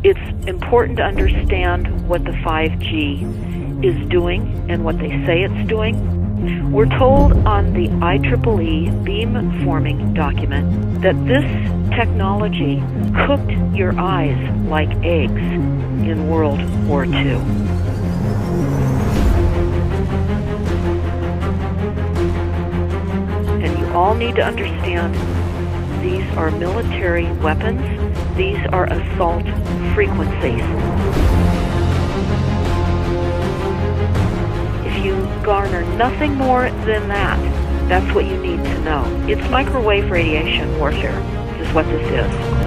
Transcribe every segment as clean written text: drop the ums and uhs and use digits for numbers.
It's important to understand what the 5G is doing and what they say it's doing. We're told on the IEEE beamforming document that this technology cooked your eyes like eggs in World War II. And you all need to understand these are military weapons. These are assault frequencies. If you garner nothing more than that, that's what you need to know. It's microwave radiation warfare. This is what this is.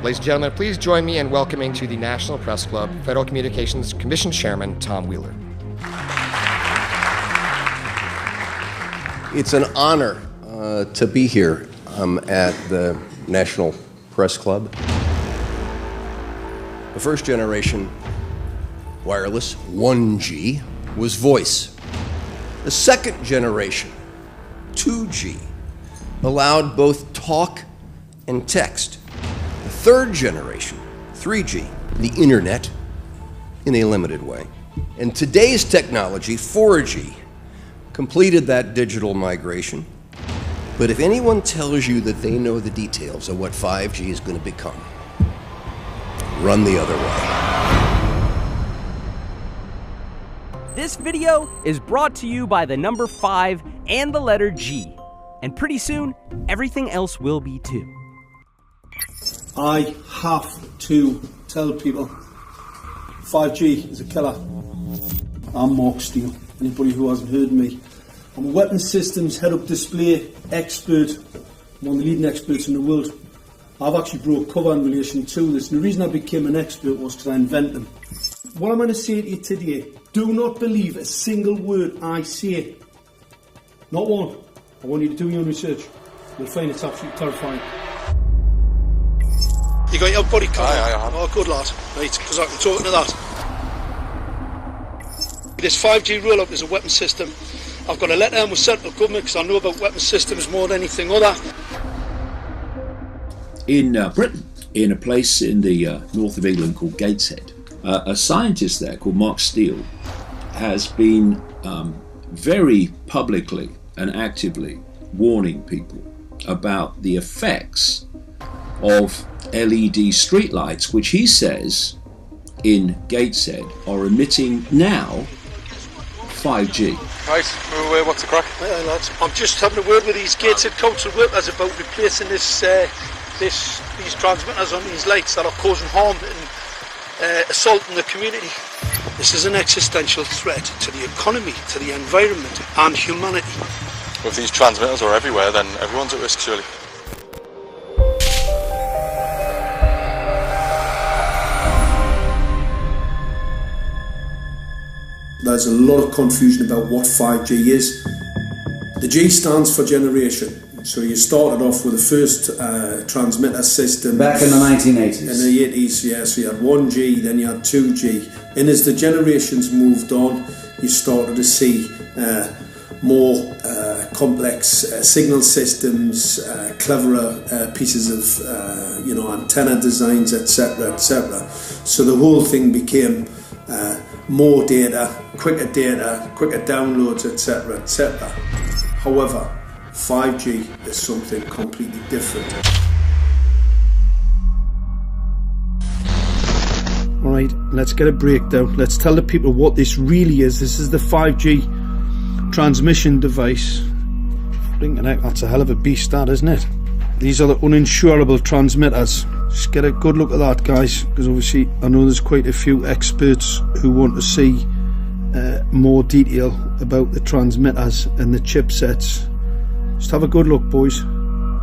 Ladies and gentlemen, please join me in welcoming to the National Press Club Federal Communications Commission Chairman Tom Wheeler. It's an honor to be here at the National Press Club. The first generation wireless, 1G, was voice. The second generation, 2G, allowed both talk and text. Third generation, 3G, the internet, in a limited way. And today's technology, 4G, completed that digital migration. But if anyone tells you that they know the details of what 5G is going to become, run the other way. This video is brought to you by the number 5 and the letter G. And pretty soon, everything else will be too. I have to tell people 5G is a killer. I'm Mark Steele. Anybody who hasn't heard me, I'm a weapons systems head-up display expert. I'm one of the leading experts in the world. I've actually brought cover in relation to this, and the reason I became an expert was because I invented them. What I'm going to say to you today, do not believe a single word I say. Not one. I want you to do your own research. You'll find it's absolutely terrifying. You got your body covered? Aye. Oh, good lad. Right, because I can talk to that. This 5G roll-up is a weapon system. I've got a letter in with central government because I know about weapon systems more than anything other. In Britain, in a place in the north of England called Gateshead, a scientist there called Mark Steele has been very publicly and actively warning people about the effects of LED streetlights, which he says in Gateshead are emitting now 5G. Right, what's the crack? Hey, lads. I'm just having a word with these Gateshead council workers about replacing these transmitters on these lights that are causing harm and assaulting the community. This is an existential threat to the economy, to the environment and humanity. If these transmitters are everywhere, then everyone's at risk, surely. There's a lot of confusion about what 5G is. The G stands for generation. So you started off with the first transmitter system. Back in the 1980s. In the 80s, yeah. So you had 1G, then you had 2G. And as the generations moved on, you started to see more complex signal systems, cleverer pieces of antenna designs, etc., etc. So the whole thing became more data, quicker downloads, etc., etc. However, 5G is something completely different. Alright, let's get a breakdown. Let's tell the people what this really is. This is the 5G transmission device. Blinking heck, that's a hell of a beast, that, isn't it? These are the uninsurable transmitters. Just get a good look at that, guys, because obviously I know there's quite a few experts who want to see more detail about the transmitters and the chipsets. Just have a good look, boys.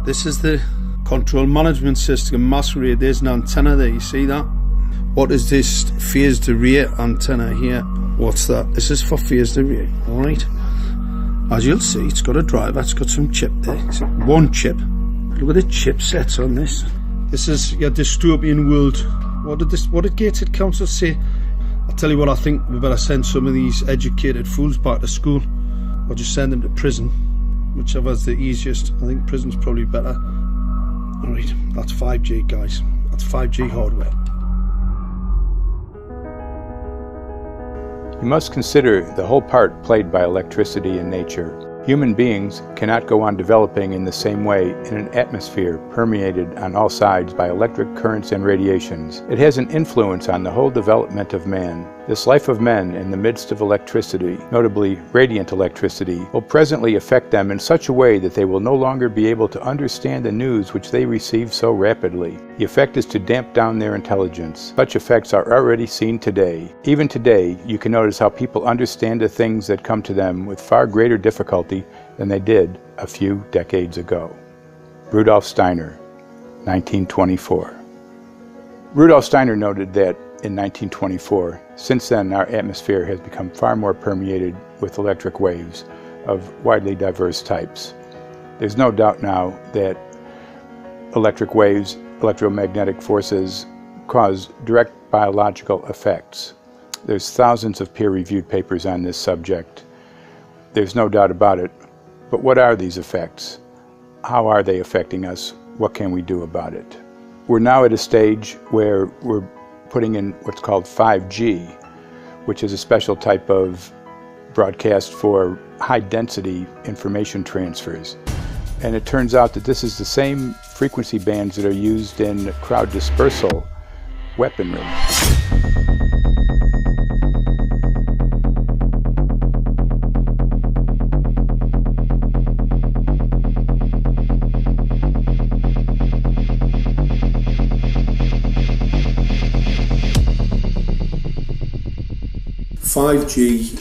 This is the control management system masquerade. There's an antenna there, you see that? What is this phased array antenna here? What's that? This is for phased array, alright? As you'll see, it's got a driver, it's got some chip there. It's one chip. Look at the chipsets on this. This is your dystopian world. What did Gateshead Council say? I'll tell you what, I think we better send some of these educated fools back to school, or just send them to prison, whichever's the easiest. I think prison's probably better. Alright, that's 5G, guys. That's 5G hardware. You must consider the whole part played by electricity in nature. Human beings cannot go on developing in the same way in an atmosphere permeated on all sides by electric currents and radiations. It has an influence on the whole development of man. This life of men in the midst of electricity, notably radiant electricity, will presently affect them in such a way that they will no longer be able to understand the news which they receive so rapidly. The effect is to damp down their intelligence. Such effects are already seen today. Even today, you can notice how people understand the things that come to them with far greater difficulty than they did a few decades ago. Rudolf Steiner, 1924. Rudolf Steiner noted that in 1924, since then our atmosphere has become far more permeated with electric waves of widely diverse types. There's no doubt now that electric waves, electromagnetic forces, cause direct biological effects. There's thousands of peer-reviewed papers on this subject. There's no doubt about it. But what are these effects? How are they affecting us? What can we do about it? We're now at a stage where we're putting in what's called 5G, which is a special type of broadcast for high-density information transfers. And it turns out that this is the same frequency bands that are used in crowd dispersal weaponry.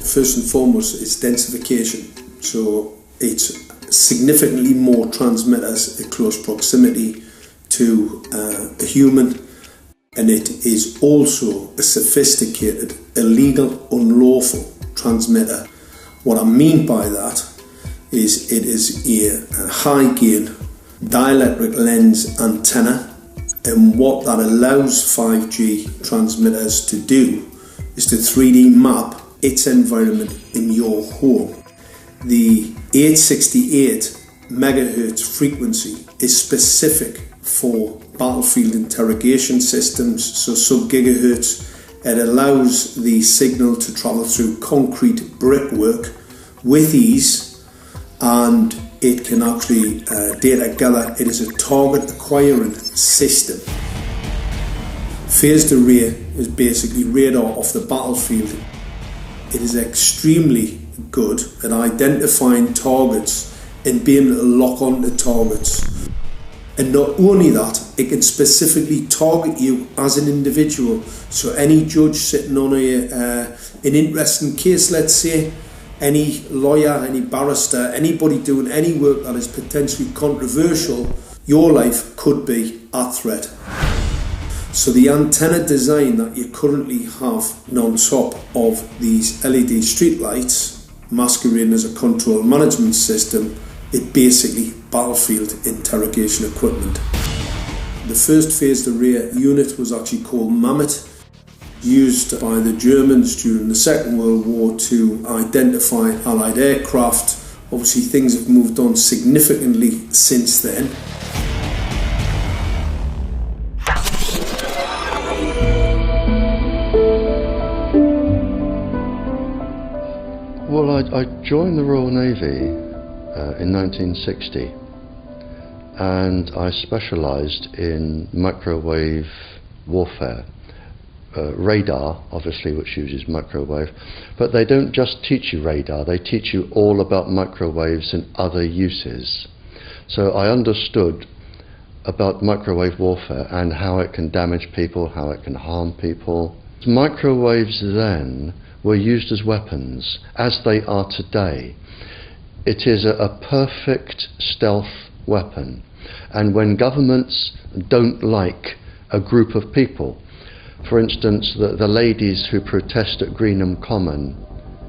First and foremost, is densification. So it's significantly more transmitters at close proximity to a human, and it is also a sophisticated, illegal, unlawful transmitter. What I mean by that is it is a high gain dielectric lens antenna, and what that allows 5G transmitters to do is to 3D map its environment in your home. The 868 megahertz frequency is specific for battlefield interrogation systems, so sub-gigahertz. It allows the signal to travel through concrete brickwork with ease, and it can actually data gather. It is a target acquiring system. Phased array is basically radar off the battlefield. It is extremely good at identifying targets and being able to lock onto targets. And not only that, it can specifically target you as an individual. So any judge sitting on an interesting case, let's say, any lawyer, any barrister, anybody doing any work that is potentially controversial, your life could be at threat. So the antenna design that you currently have on top of these LED street lights, masquerading as a control management system, it basically battlefield interrogation equipment. The first phased array unit was actually called Mammoth, used by the Germans during the Second World War to identify Allied aircraft. Obviously things have moved on significantly since then. Well, I joined the Royal Navy in 1960, and I specialised in microwave warfare. Radar, obviously, which uses microwave, but they don't just teach you radar, they teach you all about microwaves and other uses. So I understood about microwave warfare and how it can damage people, how it can harm people. Microwaves then were used as weapons, as they are today. It is a perfect stealth weapon, and when governments don't like a group of people, For instance, the ladies who protest at Greenham Common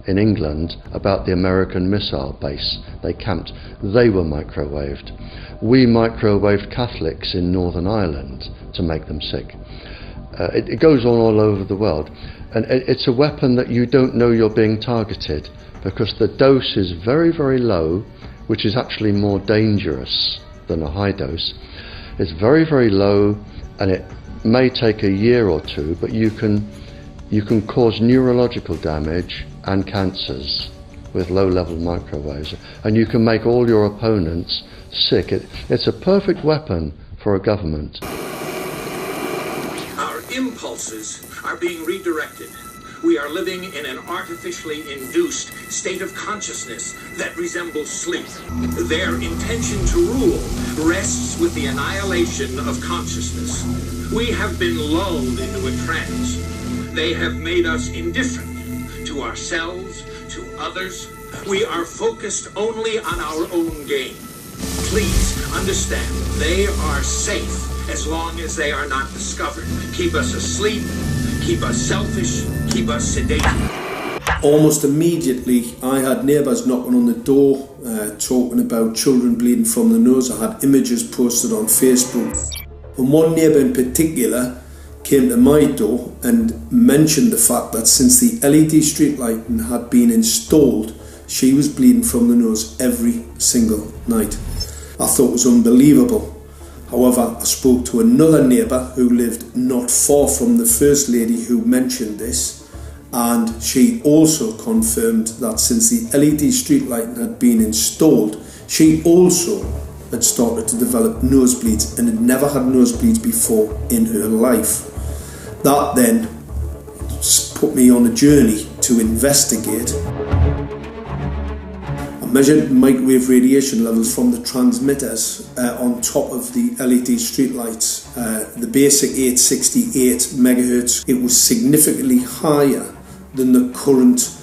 in England about the American missile base they camped, they were microwaved. We microwaved Catholics in Northern Ireland to make them sick. It goes on all over the world, and it's a weapon that you don't know you're being targeted, because the dose is very, very low, which is actually more dangerous than a high dose. It's very, very low, and it may take a year or two, but you can cause neurological damage and cancers with low-level microwaves, and you can make all your opponents sick. It's a perfect weapon for a government. Our impulses are being redirected. We are living in an artificially induced state of consciousness that resembles sleep. Their intention to rule rests with the annihilation of consciousness. We have been lulled into a trance. They have made us indifferent to ourselves, to others. We are focused only on our own gain. Please understand, they are safe as long as they are not discovered. Keep us asleep, keep us selfish, keep us sedated. Almost immediately, I had neighbours knocking on the door, talking about children bleeding from the nose. I had images posted on Facebook. And one neighbour in particular came to my door and mentioned the fact that since the LED street lighting had been installed, she was bleeding from the nose every single night. I thought it was unbelievable. However, I spoke to another neighbour who lived not far from the first lady who mentioned this, and she also confirmed that since the LED street lighting had been installed, she also had started to develop nosebleeds and had never had nosebleeds before in her life. That then put me on a journey to investigate. I measured microwave radiation levels from the transmitters on top of the LED streetlights. The basic 868 megahertz, it was significantly higher than the current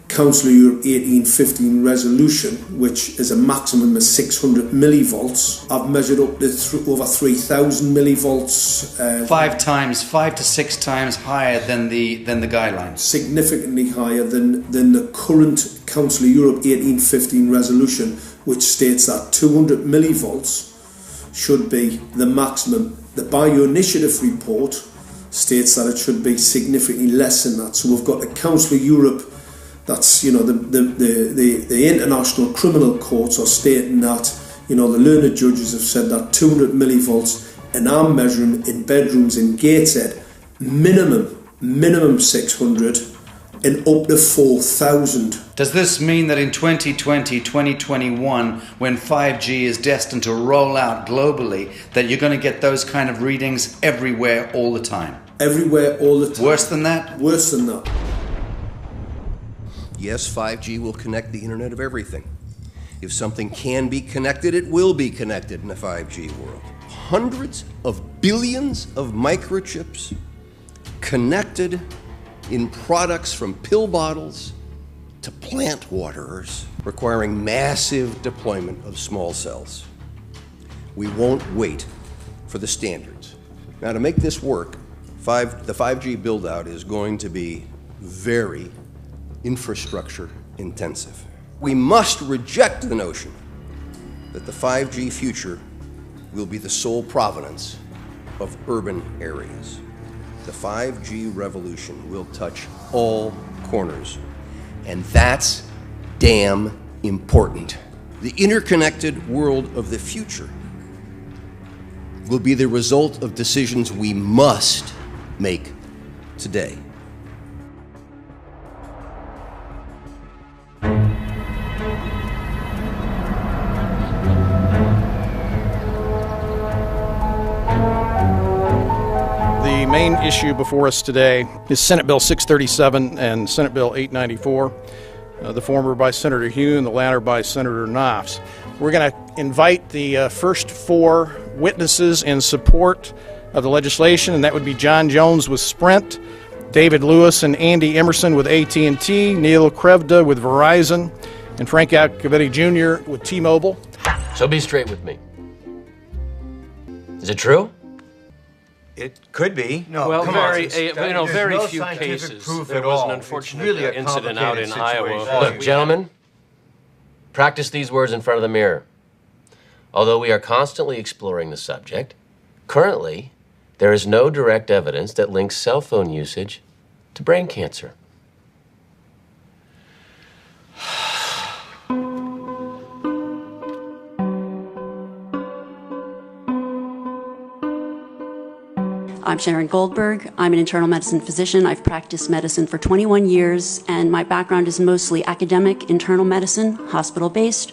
Council of Europe 1815 resolution, which is a maximum of 600 millivolts. I've measured up to over 3,000 millivolts. 5 to 6 times higher than the guidelines. Significantly higher than the current Council of Europe 1815 resolution, which states that 200 millivolts should be the maximum. The Bioinitiative report states that it should be significantly less than that. So we've got the Council of Europe, that's, you know, the international criminal courts are stating that, you know, the learned judges have said that 200 millivolts, and I'm measuring in bedrooms in Gateshead minimum 600 and up to 4,000. Does this mean that in 2020, 2021, when 5G is destined to roll out globally, that you're going to get those kind of readings everywhere all the time? Everywhere all the time. Worse than that? Worse than that. Yes, 5G will connect the Internet of everything. If something can be connected, it will be connected in a 5G world. Hundreds of billions of microchips connected in products from pill bottles to plant waterers, requiring massive deployment of small cells. We won't wait for the standards. Now, to make this work, the 5G build-out is going to be very infrastructure intensive. We must reject the notion that the 5G future will be the sole provenance of urban areas. The 5G revolution will touch all corners, and that's damn important. The interconnected world of the future will be the result of decisions we must make today. The main issue before us today is Senate Bill 637 and Senate Bill 894, the former by Senator Hugh and the latter by Senator Knopf. We're going to invite the first four witnesses in support of the legislation, and that would be John Jones with Sprint, David Lewis and Andy Emerson with AT&T, Neil Krevda with Verizon, and Frank Iacovetti Jr. with T-Mobile. So be straight with me. Is it true? It could be. No, well, come very, on. Very no few cases. Proof There at was all. an unfortunate really incident out in Iowa. Look, gentlemen, practice these words in front of the mirror. Although we are constantly exploring the subject, currently, there is no direct evidence that links cell phone usage to brain cancer. I'm Sharon Goldberg. I'm an internal medicine physician. I've practiced medicine for 21 years, and my background is mostly academic, internal medicine, hospital-based,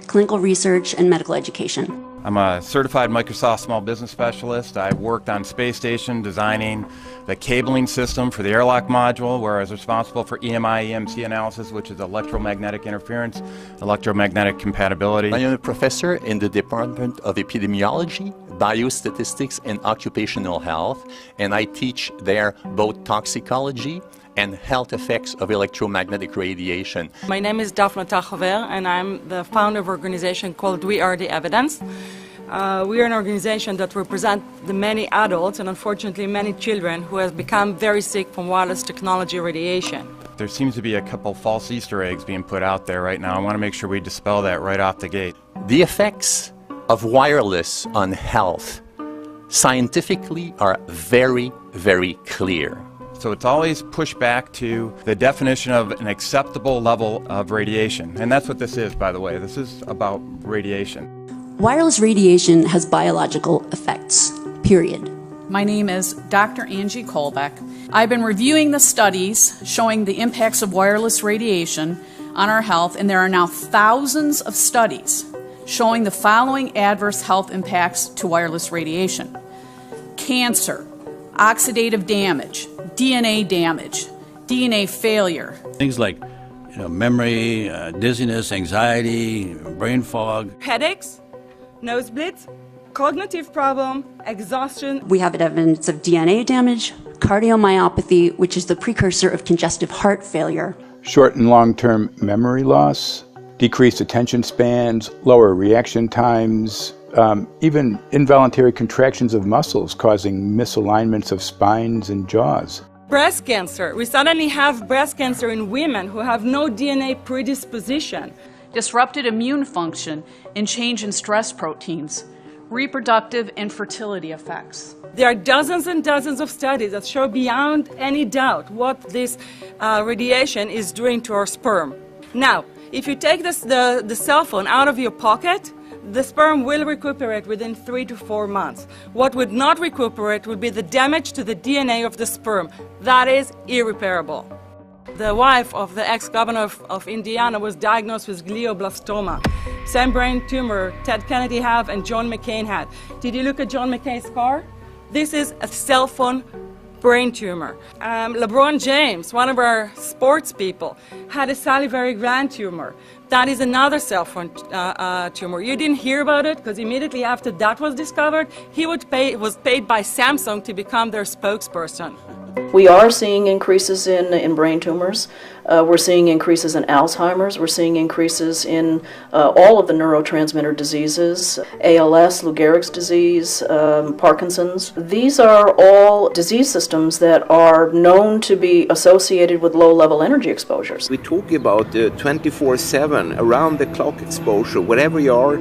clinical research, and medical education. I'm a certified Microsoft small business specialist. I've worked on space station designing the cabling system for the airlock module, where I was responsible for EMI/EMC analysis, which is electromagnetic interference, electromagnetic compatibility. I am a professor in the Department of Epidemiology, Biostatistics, and Occupational Health, and I teach there both toxicology and health effects of electromagnetic radiation. My name is Daphne Tachover, and I'm the founder of an organization called We Are the Evidence. We are an organization that represents the many adults and unfortunately many children who have become very sick from wireless technology radiation. There seems to be a couple false Easter eggs being put out there right now. I want to make sure we dispel that right off the gate. The effects of wireless on health scientifically are very, very clear. So it's always pushed back to the definition of an acceptable level of radiation. And that's what this is, by the way. This is about radiation. Wireless radiation has biological effects, period. My name is Dr. Angie Kolbeck. I've been reviewing the studies showing the impacts of wireless radiation on our health, and there are now thousands of studies showing the following adverse health impacts to wireless radiation: cancer, oxidative damage, DNA damage, DNA failure. Things like memory, dizziness, anxiety, brain fog. Headaches, nosebleeds, cognitive problem, exhaustion. We have evidence of DNA damage, cardiomyopathy, which is the precursor of congestive heart failure. Short and long-term memory loss, decreased attention spans, lower reaction times, even involuntary contractions of muscles causing misalignments of spines and jaws. Breast cancer. We suddenly have breast cancer in women who have no DNA predisposition. Disrupted immune function and change in stress proteins, reproductive and fertility effects. There are dozens and dozens of studies that show beyond any doubt what this radiation is doing to our sperm. Now, if you take the cell phone out of your pocket, the sperm will recuperate within 3 to 4 months. What would not recuperate would be the damage to the DNA of the sperm. That is irreparable. The wife of the ex-governor of Indiana was diagnosed with glioblastoma. Same brain tumor Ted Kennedy had and John McCain had. Did you look at John McCain's scar? This is a cell phone brain tumor. LeBron James, one of our sports people, had a salivary gland tumor. That is another cell phone tumor. You didn't hear about it because immediately after that was discovered, he was paid by Samsung to become their spokesperson. We are seeing increases in brain tumors. We're seeing increases in Alzheimer's. We're seeing increases in all of the neurotransmitter diseases, ALS, Lou Gehrig's disease, Parkinson's. These are all disease systems that are known to be associated with low-level energy exposures. We talk about 24/7, around-the-clock exposure, wherever you are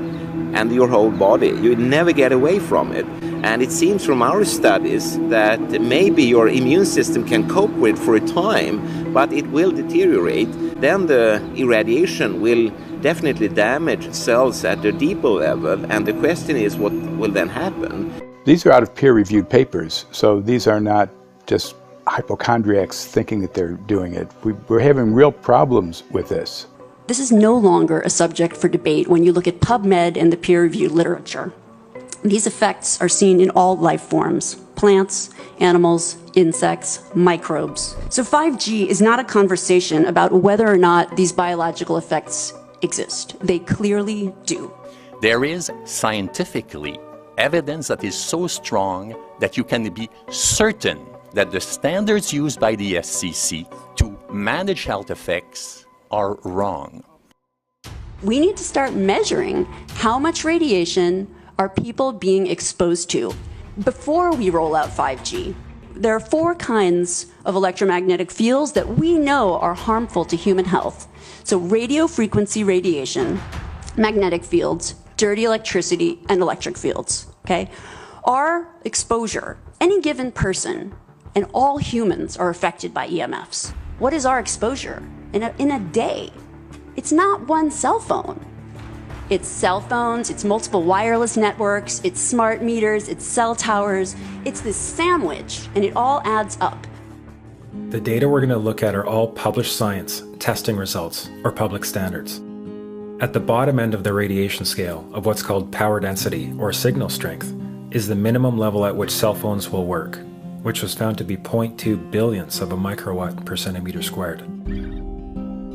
and your whole body. You never get away from it. And it seems from our studies that maybe your immune system can cope with for a time, but it will deteriorate. Then the irradiation will definitely damage cells at a deeper level, and the question is what will then happen? These are out of peer-reviewed papers, so these are not just hypochondriacs thinking that they're doing it. We're having real problems with this. This is no longer a subject for debate when you look at PubMed and the peer-reviewed literature. These effects are seen in all life forms: plants, animals, insects, microbes. So 5G is not a conversation about whether or not these biological effects exist. They clearly do. There is scientifically evidence that is so strong that you can be certain that the standards used by the FCC to manage health effects are wrong. We need to start measuring how much radiation are people being exposed to. before we roll out 5G, there are 4 kinds of electromagnetic fields that we know are harmful to human health. So radio frequency radiation, magnetic fields, dirty electricity, and electric fields, okay? Our exposure, any given person, and all humans are affected by EMFs. What is our exposure in a day? It's not one cell phone. It's cell phones, it's multiple wireless networks, it's smart meters, it's cell towers. It's this sandwich, and it all adds up. The data we're going to look at are all published science, testing results, or public standards. At the bottom end of the radiation scale of what's called power density, or signal strength, is the minimum level at which cell phones will work, which was found to be 0.2 billionths of a microwatt per centimeter squared.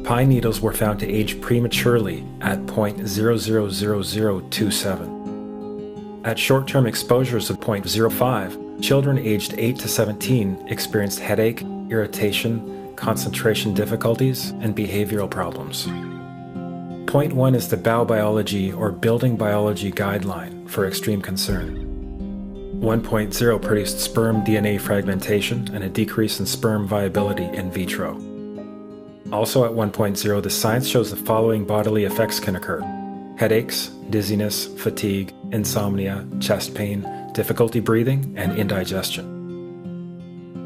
Pine needles were found to age prematurely at 0.000027. At short-term exposures of 0.05, children aged 8 to 17 experienced headache, irritation, concentration difficulties, and behavioral problems. 0.1 is the biobiology or building biology guideline for extreme concern. 1.0 produced sperm DNA fragmentation and a decrease in sperm viability in vitro. Also at 1.0, the science shows the following bodily effects can occur: headaches, dizziness, fatigue, insomnia, chest pain, difficulty breathing, and indigestion.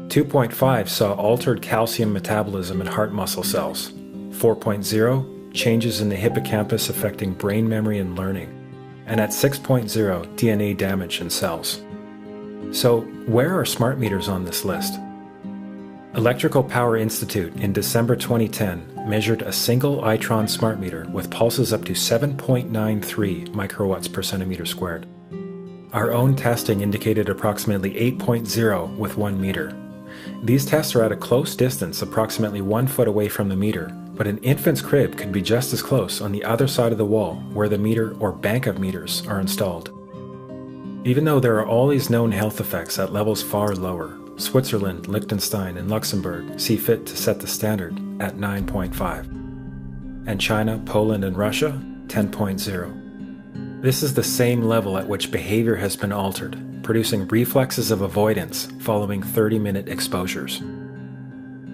2.5 saw altered calcium metabolism in heart muscle cells. 4.0, changes in the hippocampus affecting brain memory and learning. And at 6.0, DNA damage in cells. So, where are smart meters on this list? Electrical Power Institute in December 2010 measured a single Itron smart meter with pulses up to 7.93 microwatts per centimeter squared. Our own testing indicated approximately 8.0 with 1 meter. These tests are at a close distance, approximately 1 foot away from the meter, but an infant's crib could be just as close on the other side of the wall where the meter or bank of meters are installed. Even though there are all these known health effects at levels far lower, Switzerland, Liechtenstein, and Luxembourg see fit to set the standard at 9.5. And China, Poland, and Russia, 10.0. This is the same level at which behavior has been altered, producing reflexes of avoidance following 30-minute exposures.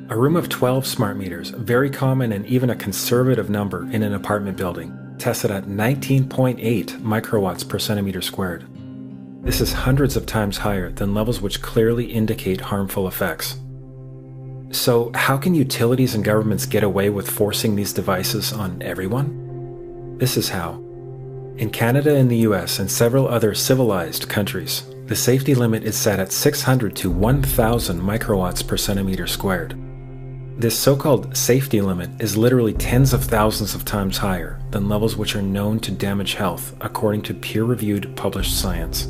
A room of 12 smart meters, very common and even a conservative number in an apartment building, tested at 19.8 microwatts per centimeter squared. This is hundreds of times higher than levels which clearly indicate harmful effects. So, how can utilities and governments get away with forcing these devices on everyone? This is how. In Canada and the US and several other civilized countries, the safety limit is set at 600 to 1,000 microwatts per centimeter squared. This so-called safety limit is literally tens of thousands of times higher than levels which are known to damage health according to peer-reviewed published science.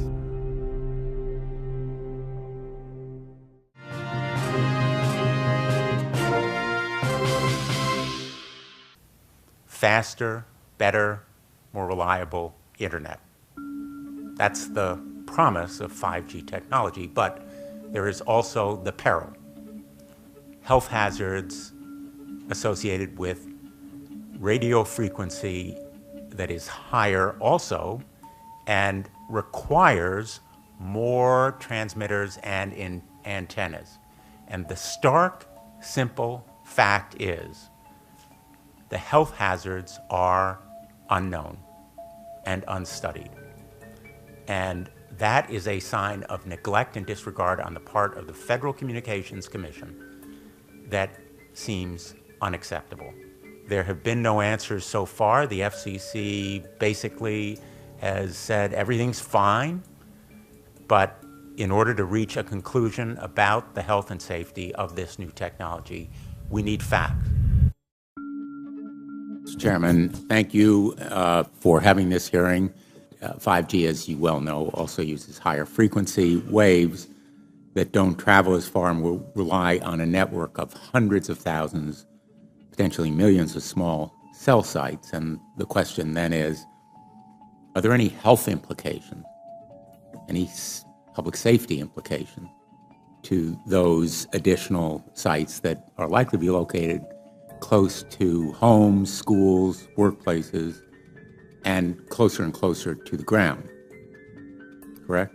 Faster, better, more reliable internet. That's the promise of 5G technology, but there is also the peril. Health hazards associated with radio frequency that is higher also and requires more transmitters and antennas. And the stark, simple fact is the health hazards are unknown and unstudied. And that is a sign of neglect and disregard on the part of the Federal Communications Commission that seems unacceptable. There have been no answers so far. The FCC basically has said everything's fine, but in order to reach a conclusion about the health and safety of this new technology, we need facts. Mr. Chairman, thank you for having this hearing. 5G, as you well know, also uses higher frequency waves that don't travel as far and will rely on a network of hundreds of thousands, potentially millions of small cell sites. And the question then is, are there any health implications, any public safety implications to those additional sites that are likely to be located close to homes, schools, workplaces, and closer to the ground, correct?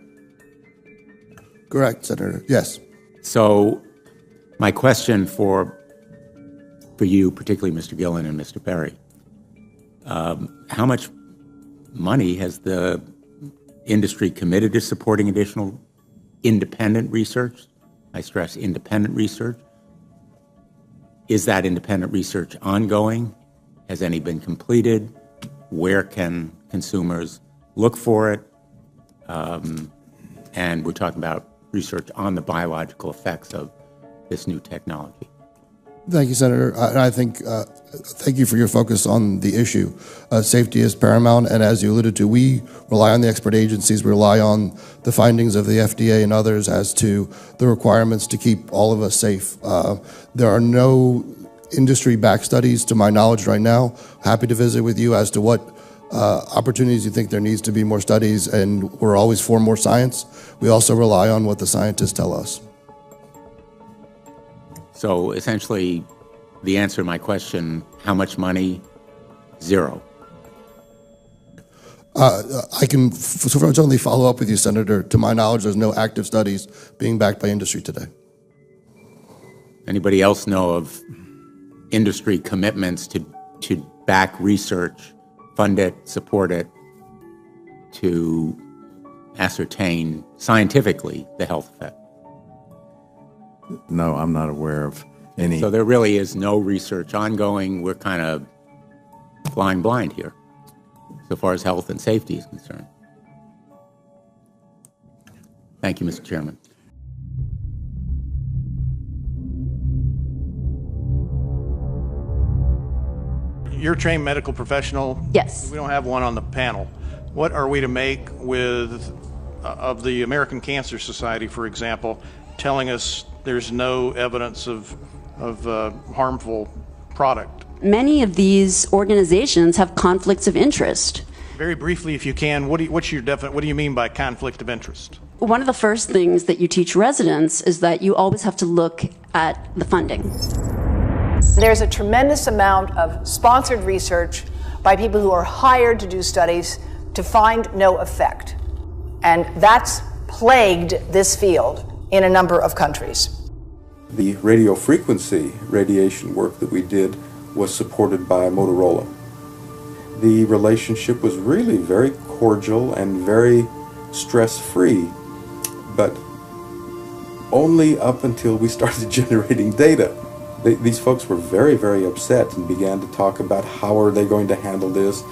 Correct, Senator. Yes. So my question for you, particularly Mr. Gillen and Mr. Berry, how much money has the industry committed to supporting additional independent research? I stress independent research. Is that independent research ongoing? Has any been completed? Where can consumers look for it? And we're talking about research on the biological effects of this new technology. Thank you, Senator. And I think, thank you for your focus on the issue. Safety is paramount, and as you alluded to, we rely on the expert agencies, we rely on the findings of the FDA and others as to the requirements to keep all of us safe. There are no industry-backed studies, to my knowledge right now. Happy to visit with you as to what opportunities you think there needs to be more studies, and we're always for more science. We also rely on what the scientists tell us. So essentially, the answer to my question, how much money? Zero. I can certainly follow up with you, Senator. To my knowledge, there's no active studies being backed by industry today. Anybody else know of industry commitments to back research, fund it, support it, to ascertain scientifically the health effect? No, I'm not aware of any. So there really is no research ongoing. We're kind of flying blind here, so far as health and safety is concerned. Thank you, Mr. Chairman. You're a trained medical professional. Yes. We don't have one on the panel. What are we to make of the American Cancer Society, for example, telling us there's no evidence of harmful product? Many of these organizations have conflicts of interest. Very briefly, if you can, what do you mean by conflict of interest? One of the first things that you teach residents is that you always have to look at the funding. There's a tremendous amount of sponsored research by people who are hired to do studies to find no effect. And that's plagued this field in a number of countries. The radio frequency radiation work that we did was supported by Motorola. The relationship was really very cordial and very stress-free, but only up until we started generating data. These folks were very, very upset and began to talk about how are they going to handle this,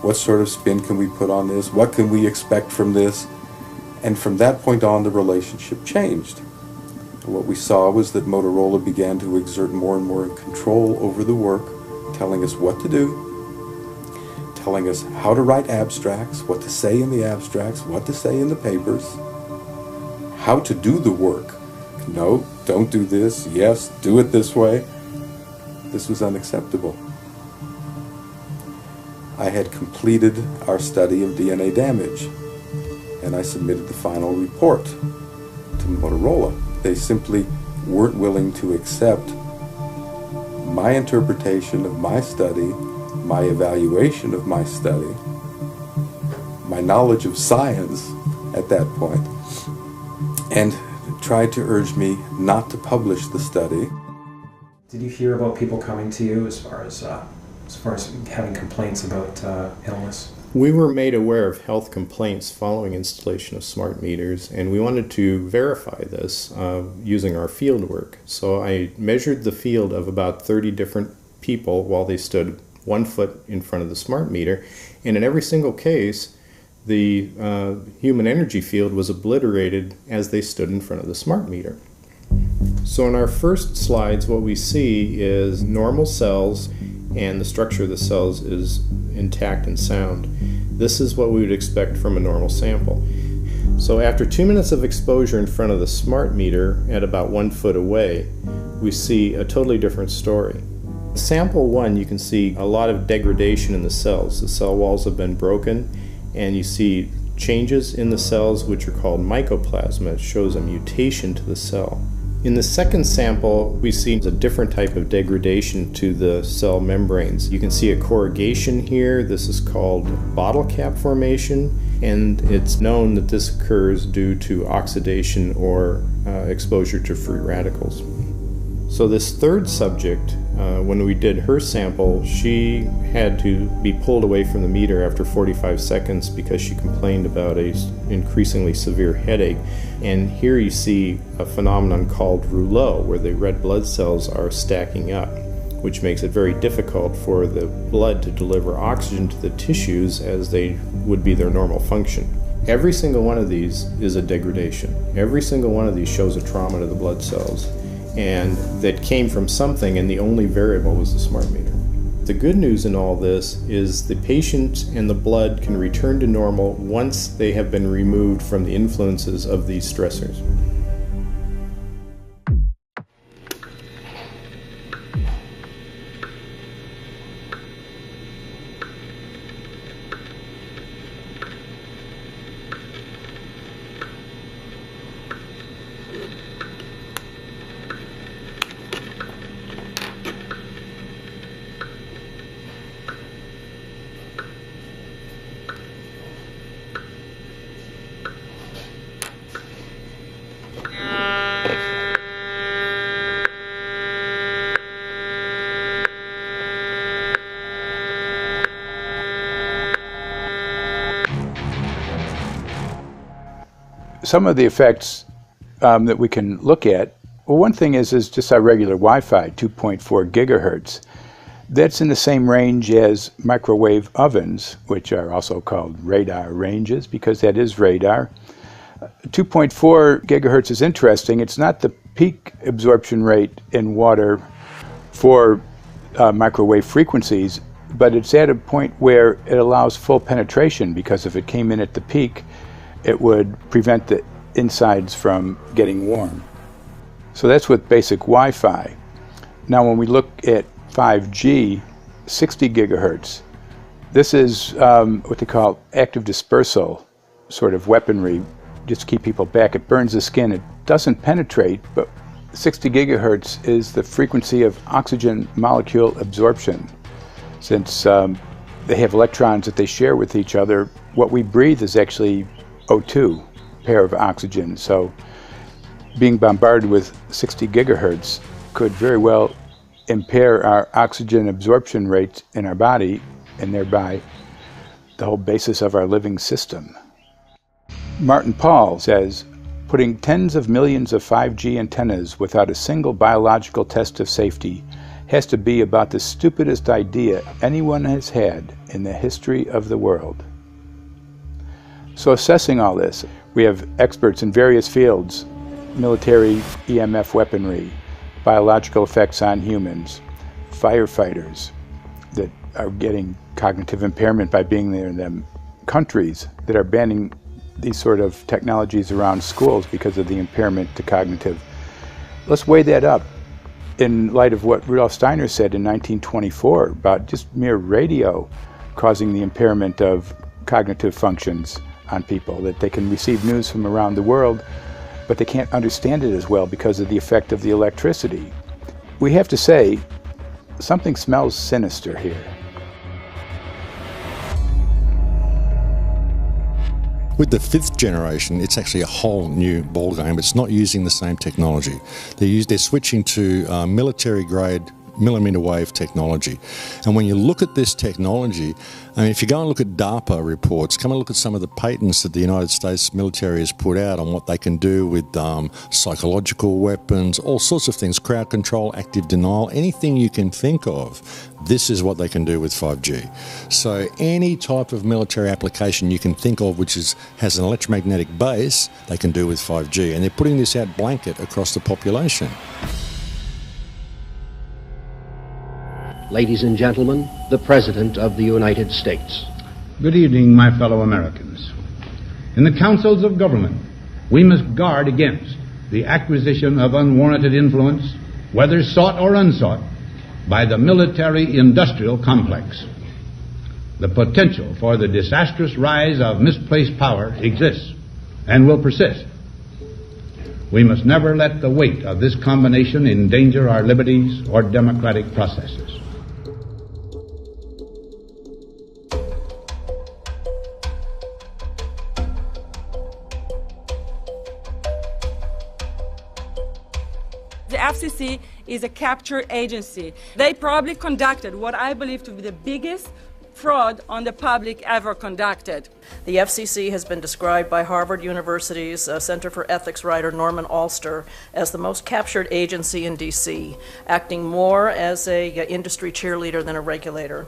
what sort of spin can we put on this, what can we expect from this, and from that point on the relationship changed. What we saw was that Motorola began to exert more and more control over the work, telling us what to do, telling us how to write abstracts, what to say in the abstracts, what to say in the papers, how to do the work. No, don't do this. Yes, do it this way. This was unacceptable. I had completed our study of DNA damage, and I submitted the final report to Motorola. They simply weren't willing to accept my interpretation of my study, my evaluation of my study, my knowledge of science at that point, and tried to urge me not to publish the study. Did you hear about people coming to you as far as having complaints about illness? We were made aware of health complaints following installation of smart meters, and we wanted to verify this using our field work. So I measured the field of about 30 different people while they stood 1 foot in front of the smart meter, and in every single case, the human energy field was obliterated as they stood in front of the smart meter. So in our first slides, what we see is normal cells, and the structure of the cells is intact and sound. This is what we would expect from a normal sample. So after 2 minutes of exposure in front of the smart meter at about 1 foot away, we see a totally different story. Sample 1, you can see a lot of degradation in the cells. The cell walls have been broken, and you see changes in the cells which are called mycoplasma. It shows a mutation to the cell. In the second sample, we see a different type of degradation to the cell membranes. You can see a corrugation here. This is called bottle cap formation, and it's known that this occurs due to oxidation or exposure to free radicals. So this third subject, when we did her sample, she had to be pulled away from the meter after 45 seconds because she complained about an increasingly severe headache. And here you see a phenomenon called rouleau, where the red blood cells are stacking up, which makes it very difficult for the blood to deliver oxygen to the tissues as they would be their normal function. Every single one of these is a degradation. Every single one of these shows a trauma to the blood cells, and that came from something, and the only variable was the smart meter. The good news in all this is the patient and the blood can return to normal once they have been removed from the influences of these stressors. Some of the effects that we can look at, well, one thing is just our regular Wi-Fi, 2.4 gigahertz. That's in the same range as microwave ovens, which are also called radar ranges, because that is radar. 2.4 gigahertz is interesting. It's not the peak absorption rate in water for microwave frequencies, but it's at a point where it allows full penetration, because if it came in at the peak, it would prevent the insides from getting warm. So that's with basic Wi-Fi. Now when we look at 5G, 60 gigahertz, this is what they call active dispersal sort of weaponry, just to keep people back. It burns the skin. It doesn't penetrate, but 60 gigahertz is the frequency of oxygen molecule absorption. Since they have electrons that they share with each other, what we breathe is actually O2, pair of oxygen. So being bombarded with 60 gigahertz could very well impair our oxygen absorption rates in our body, and thereby the whole basis of our living system. Martin Pall says, putting tens of millions of 5G antennas without a single biological test of safety has to be about the stupidest idea anyone has had in the history of the world. So assessing all this, we have experts in various fields: military EMF weaponry, biological effects on humans, firefighters that are getting cognitive impairment by being there in them, countries that are banning these sort of technologies around schools because of the impairment to cognitive. Let's weigh that up in light of what Rudolf Steiner said in 1924 about just mere radio causing the impairment of cognitive functions on people, that they can receive news from around the world, but they can't understand it as well because of the effect of the electricity. We have to say, something smells sinister here. With the 5th generation, it's actually a whole new ballgame. It's not using the same technology. They're switching to military-grade millimeter wave technology. And when you look at this technology, I mean, if you go and look at DARPA reports, come and look at some of the patents that the United States military has put out on what they can do with psychological weapons, all sorts of things, crowd control, active denial, anything you can think of, this is what they can do with 5G. So any type of military application you can think of which has an electromagnetic base, they can do with 5G. And they're putting this out blanket across the population. Ladies and gentlemen, the President of the United States. Good evening, my fellow Americans. In the councils of government, we must guard against the acquisition of unwarranted influence, whether sought or unsought, by the military-industrial complex. The potential for the disastrous rise of misplaced power exists and will persist. We must never let the weight of this combination endanger our liberties or democratic processes. The FCC is a capture agency. They probably conducted what I believe to be the biggest fraud on the public ever conducted. The FCC has been described by Harvard University's Center for Ethics writer Norman Alster as the most captured agency in D.C., acting more as an industry cheerleader than a regulator.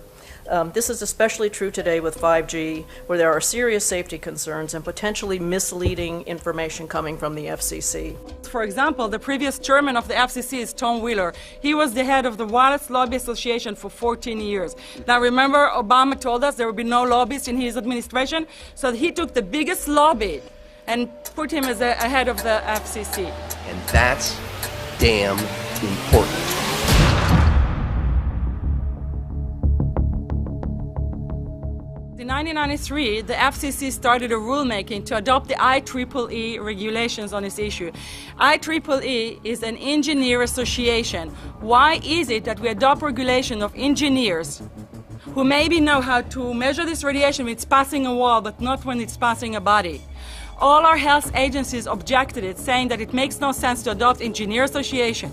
This is especially true today with 5G, where there are serious safety concerns and potentially misleading information coming from the FCC. For example, the previous chairman of the FCC is Tom Wheeler. He was the head of the Wireless Lobby Association for 14 years. Now remember, Obama told us there would be no lobbyists in his administration, so he took the biggest lobby and put him as a head of the FCC. And that's damn important. In 1993, the FCC started a rulemaking to adopt the IEEE regulations on this issue. IEEE is an engineer association. Why is it that we adopt regulation of engineers who maybe know how to measure this radiation when it's passing a wall, but not when it's passing a body? All our health agencies objected it, saying that it makes no sense to adopt engineer association,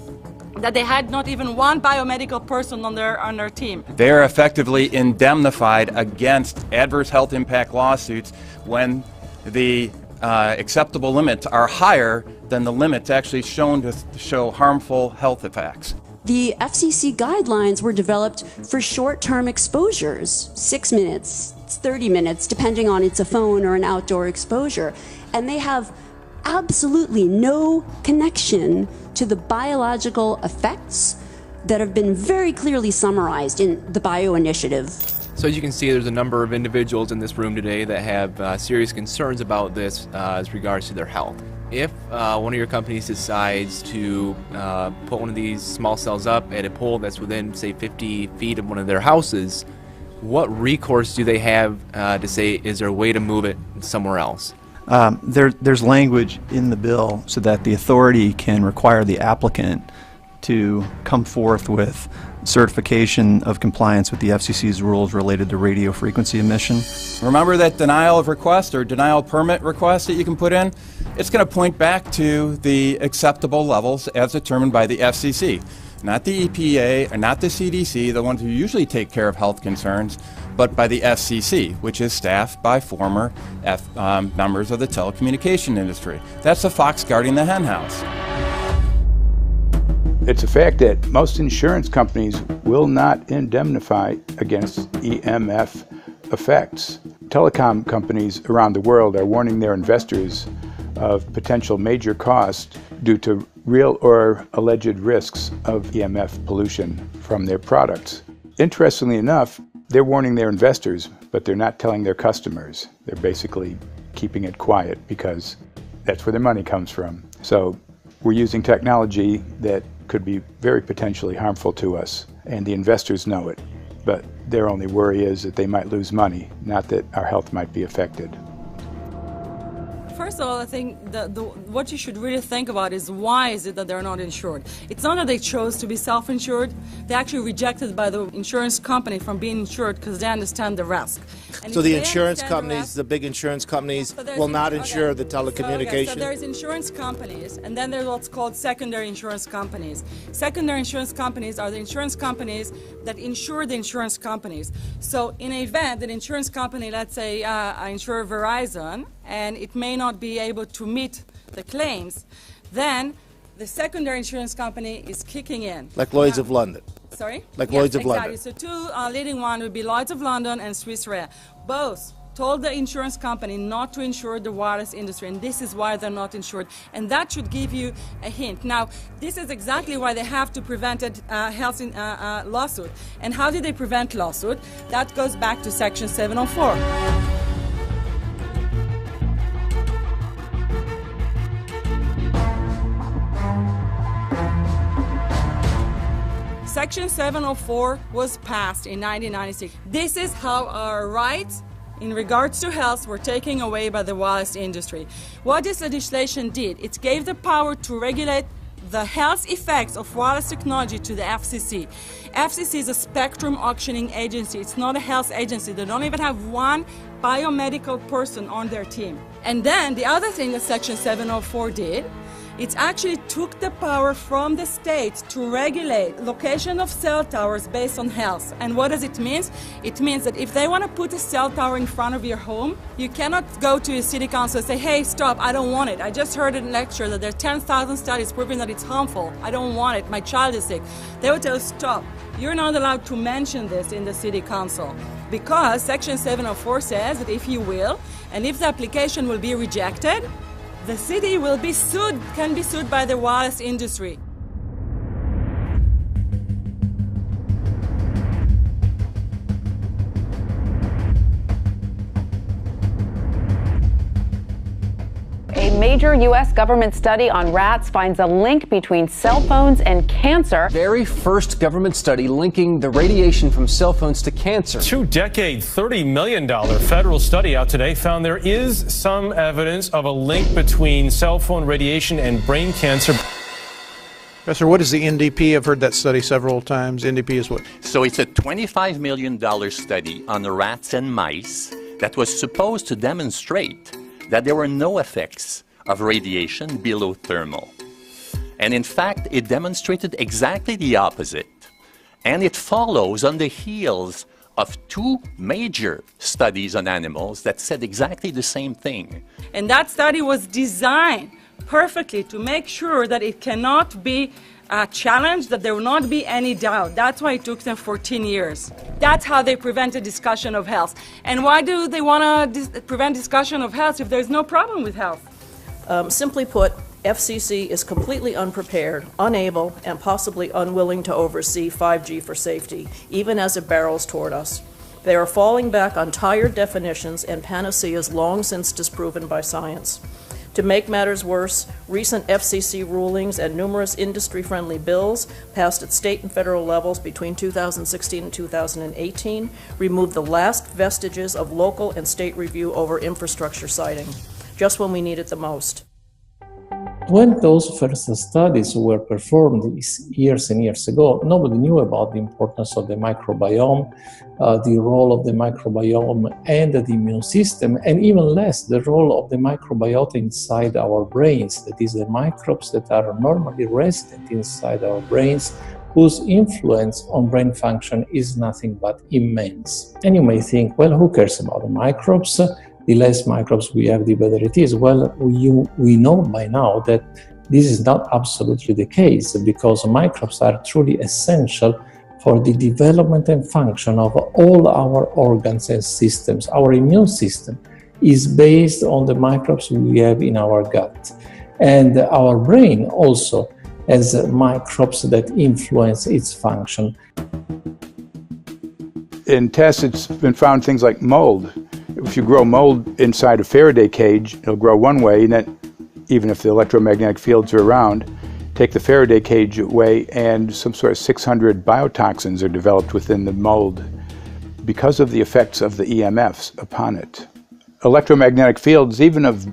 that they had not even one biomedical person on their team. They are effectively indemnified against adverse health impact lawsuits when the acceptable limits are higher than the limits actually shown to show harmful health effects. The FCC guidelines were developed for short-term exposures, 6 minutes, 30 minutes, depending on it's a phone or an outdoor exposure. And they have absolutely no connection to the biological effects that have been very clearly summarized in the Bio Initiative. So as you can see, there's a number of individuals in this room today that have serious concerns about this as regards to their health. If one of your companies decides to put one of these small cells up at a pole that's within, say, 50 feet of one of their houses, what recourse do they have to say, is there a way to move it somewhere else? There's language in the bill so that the authority can require the applicant to come forth with certification of compliance with the FCC's rules related to radio frequency emission. Remember that denial of request or denial of permit request that you can put in? It's going to point back to the acceptable levels as determined by the FCC. Not the EPA, or not the CDC, the ones who usually take care of health concerns, but by the FCC, which is staffed by former members of the telecommunication industry. That's the fox guarding the henhouse. It's a fact that most insurance companies will not indemnify against EMF effects. Telecom companies around the world are warning their investors of potential major costs due to real or alleged risks of EMF pollution from their products. Interestingly enough, they're warning their investors, but they're not telling their customers. They're basically keeping it quiet because that's where their money comes from. So we're using technology that could be very potentially harmful to us, and the investors know it. But their only worry is that they might lose money, not that our health might be affected. First of all, I think what you should really think about is why is it that they're not insured? It's not that they chose to be self-insured. They're actually rejected by the insurance company from being insured because they understand the risk. And so the insurance companies, the big insurance companies, will not insure the telecommunications? So there's insurance companies, and then there's what's called secondary insurance companies. Secondary insurance companies are the insurance companies that insure the insurance companies. So in an event, an insurance company, let's say I insure Verizon, and it may not be able to meet the claims, then the secondary insurance company is kicking in. Like Lloyd's of London. Sorry? Like Yes, Lloyd's of exactly. London. So two leading ones would be Lloyd's of London and Swiss Re. Both told the insurance company not to insure the wireless industry, and this is why they're not insured. And that should give you a hint. Now, this is exactly why they have to prevent a lawsuit. And how did they prevent lawsuit? That goes back to Section 704. Section 704 was passed in 1996. This is how our rights in regards to health were taken away by the wireless industry. What this legislation did, it gave the power to regulate the health effects of wireless technology to the FCC. FCC is a spectrum auctioning agency. It's not a health agency. They don't even have one biomedical person on their team. And then the other thing that Section 704 did, it actually took the power from the states to regulate location of cell towers based on health. And what does it mean? It means that if they want to put a cell tower in front of your home, you cannot go to a city council and say, hey, stop, I don't want it. I just heard in a lecture that there are 10,000 studies proving that it's harmful. I don't want it. My child is sick. They would tell you, stop. You're not allowed to mention this in the city council because Section 704 says that if you will, and if the application will be rejected, the city will be sued, can be sued by the wireless industry. A major U.S. government study on rats finds a link between cell phones and cancer. Very first government study linking the radiation from cell phones to cancer. 2-decade, $30 million federal study out today found there is some evidence of a link between cell phone radiation and brain cancer. Professor, what is the NDP? I've heard that study several times. NDP is what? So it's a $25 million study on the rats and mice that was supposed to demonstrate that there were no effects of radiation below thermal. And in fact, it demonstrated exactly the opposite. And it follows on the heels of two major studies on animals that said exactly the same thing. And that study was designed perfectly to make sure that it cannot be challenged, that there will not be any doubt. That's why it took them 14 years. That's how they prevented discussion of health. And why do they want to prevent discussion of health if there's no problem with health? Simply put, FCC is completely unprepared, unable, and possibly unwilling to oversee 5G for safety, even as it barrels toward us. They are falling back on tired definitions and panaceas long since disproven by science. To make matters worse, recent FCC rulings and numerous industry-friendly bills passed at state and federal levels between 2016 and 2018 removed the last vestiges of local and state review over infrastructure siting, just when we need it the most. When those first studies were performed years and years ago, nobody knew about the importance of the microbiome, the role of the microbiome and the immune system, and even less the role of the microbiota inside our brains, that is, the microbes that are normally resident inside our brains, whose influence on brain function is nothing but immense. And you may think, well, who cares about the microbes? The less microbes we have, the better it is. Well, we know by now that this is not absolutely the case, because microbes are truly essential for the development and function of all our organs and systems. Our immune system is based on the microbes we have in our gut. And our brain also has microbes that influence its function. In tests, it's been found things like mold. If you grow mold inside a Faraday cage, it'll grow one way, and then even if the electromagnetic fields are around, take the Faraday cage away and some sort of 600 biotoxins are developed within the mold because of the effects of the EMFs upon it. Electromagnetic fields, even of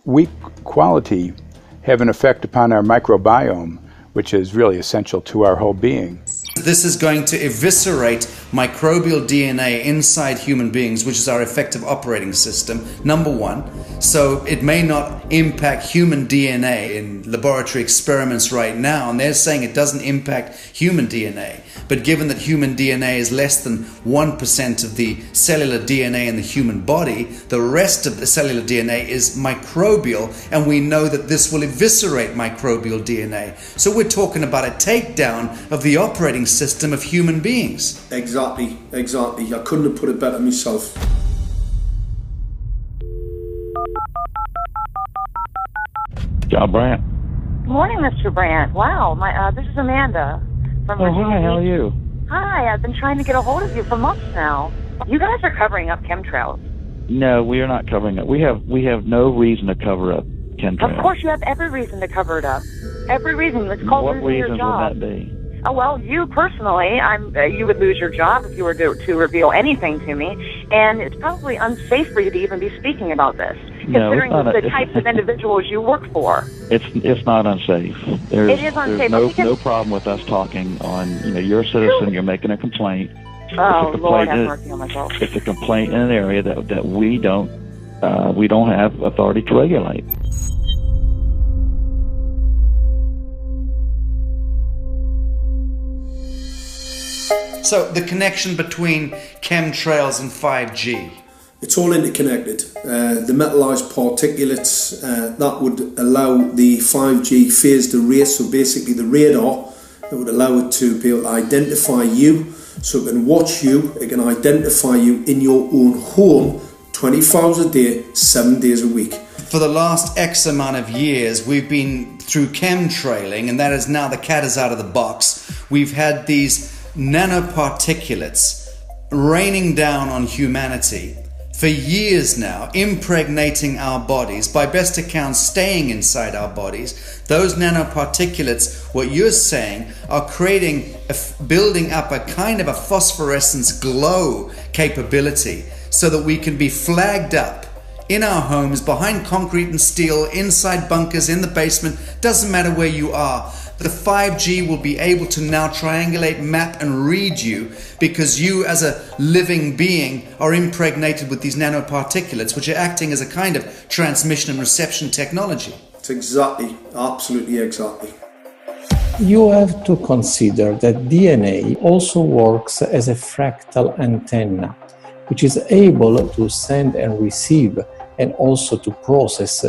weak quality, have an effect upon our microbiome, which is really essential to our whole being. This is going to eviscerate microbial DNA inside human beings, which is our effective operating system, number one. So it may not impact human DNA in laboratory experiments right now, and they're saying it doesn't impact human DNA. But given that human DNA is less than 1% of the cellular DNA in the human body, the rest of the cellular DNA is microbial, and we know that this will eviscerate microbial DNA. So we're talking about a takedown of the operating system of human beings. Exactly. I couldn't have put it better myself. John Brandt. Morning, Mr. Brandt. Wow, this is Amanda from Virginia. Hi, how are you? Hi, I've been trying to get a hold of you for months now. You guys are covering up chemtrails. No, we are not covering it. We have no reason to cover up chemtrails. Of course, you have every reason to cover it up. Every reason. It's called What losing your reason job. would that be? Oh, well, you personally, you would lose your job if you were to reveal anything to me, and it's probably unsafe for you to even be speaking about this, considering the types of individuals you work for. It's not unsafe. It is unsafe. There's no problem with us talking on, you're a citizen, you're making a complaint. Oh, Lord have mercy on my soul. It's a complaint in an area that we don't have authority to regulate. So the connection between chemtrails and 5G. It's all interconnected. The metallized particulates that would allow the 5G phased array, so basically the radar that would allow it to be able to identify you, so it can watch you, it can identify you in your own home 24 hours a day, 7 days a week. For the last X amount of years, we've been through chemtrailing, and that is now the cat is out of the box. We've had these nanoparticulates raining down on humanity for years now, impregnating our bodies, by best accounts staying inside our bodies. Those nanoparticulates, what you're saying, are building up a kind of a phosphorescence glow capability so that we can be flagged up in our homes, behind concrete and steel, inside bunkers, in the basement, doesn't matter where you are. The 5G will be able to now triangulate, map and read you, because you as a living being are impregnated with these nanoparticulates, which are acting as a kind of transmission and reception technology. It's exactly, absolutely exactly. You have to consider that DNA also works as a fractal antenna, which is able to send and receive and also to process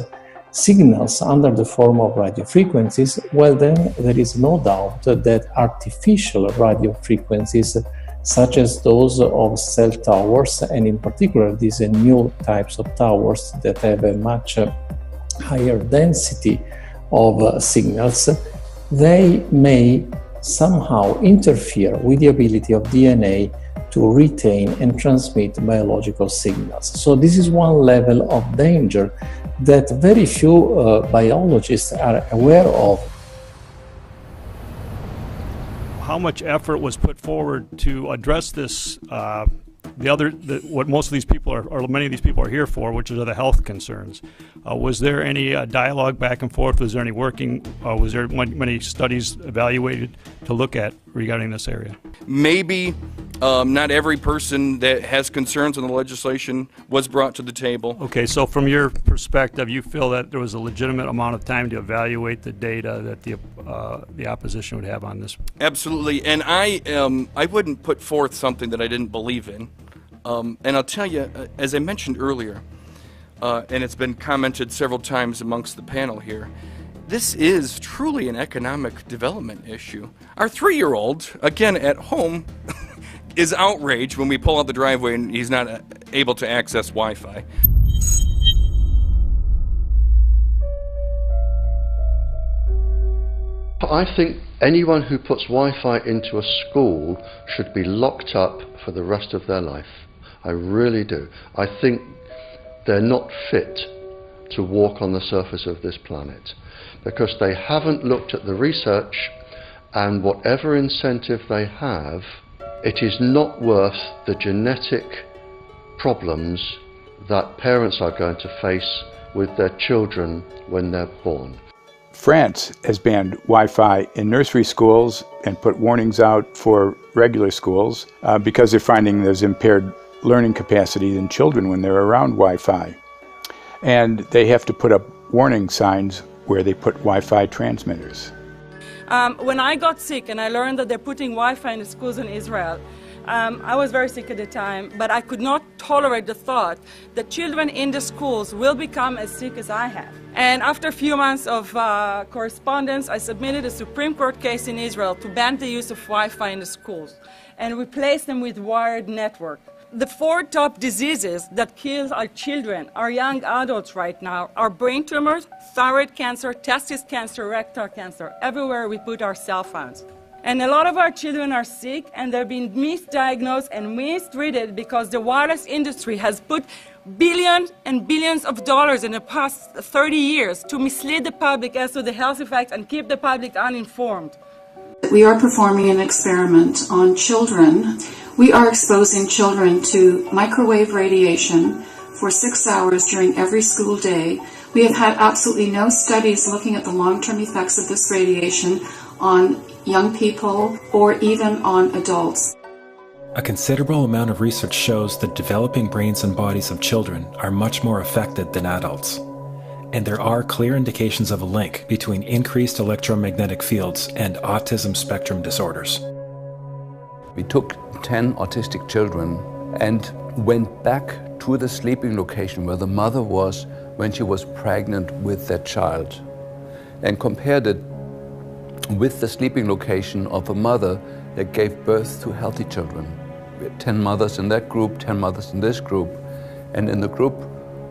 signals under the form of radio frequencies. Well, then there is no doubt that artificial radio frequencies, such as those of cell towers, and in particular these new types of towers that have a much higher density of signals, they may somehow interfere with the ability of DNA to retain and transmit biological signals. So this is one level of danger that very few biologists are aware of. How much effort was put forward to address this, what most of these people are, or many of these people are here for, which are the health concerns? Was there any dialogue back and forth? Was there any working, was there many studies evaluated to look at regarding this area? Maybe not every person that has concerns on the legislation was brought to the table. Okay, so from your perspective, you feel that there was a legitimate amount of time to evaluate the data that the opposition would have on this? Absolutely, and I wouldn't put forth something that I didn't believe in. And I'll tell you, as I mentioned earlier, and it's been commented several times amongst the panel here, this is truly an economic development issue. Our 3-year-old, again at home, is outraged when we pull out the driveway and he's not able to access Wi-Fi. I think anyone who puts Wi-Fi into a school should be locked up for the rest of their life. I really do. I think they're not fit to walk on the surface of this planet because they haven't looked at the research, and whatever incentive they have, it is not worth the genetic problems that parents are going to face with their children when they're born. France has banned Wi-Fi in nursery schools and put warnings out for regular schools because they're finding there's impaired learning capacity in children when they're around Wi-Fi. And they have to put up warning signs where they put Wi-Fi transmitters. When I got sick and I learned that they're putting Wi-Fi in the schools in Israel, I was very sick at the time, but I could not tolerate the thought that children in the schools will become as sick as I have. And after a few months of correspondence, I submitted a Supreme Court case in Israel to ban the use of Wi-Fi in the schools and replace them with wired network. The 4 top diseases that kill our children, our young adults right now, are brain tumors, thyroid cancer, testis cancer, rectal cancer, everywhere we put our cell phones. And a lot of our children are sick and they're being misdiagnosed and mistreated because the wireless industry has put billions and billions of dollars in the past 30 years to mislead the public as to the health effects and keep the public uninformed. We are performing an experiment on children. We are exposing children to microwave radiation for 6 hours during every school day. We have had absolutely no studies looking at the long-term effects of this radiation on young people or even on adults. A considerable amount of research shows that developing brains and bodies of children are much more affected than adults. And there are clear indications of a link between increased electromagnetic fields and autism spectrum disorders. We took 10 autistic children and went back to the sleeping location where the mother was when she was pregnant with that child and compared it with the sleeping location of a mother that gave birth to healthy children. We had 10 mothers in that group, 10 mothers in this group, and in the group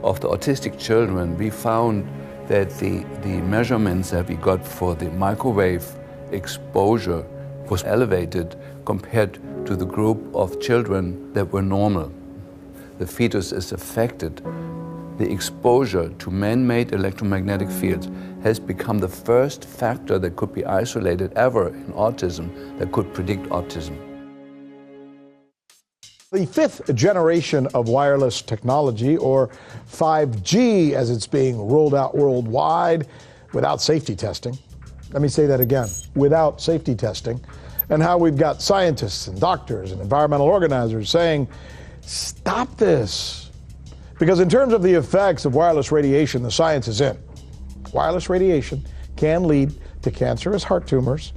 of the autistic children, we found that the measurements that we got for the microwave exposure was elevated compared to the group of children that were normal. The fetus is affected. The exposure to man-made electromagnetic fields has become the first factor that could be isolated ever in autism that could predict autism. The fifth generation of wireless technology, or 5G as it's being rolled out worldwide without safety testing. Let me say that again, without safety testing. And how we've got scientists and doctors and environmental organizers saying, stop this. Because in terms of the effects of wireless radiation, the science is in. Wireless radiation can lead to cancerous heart tumors,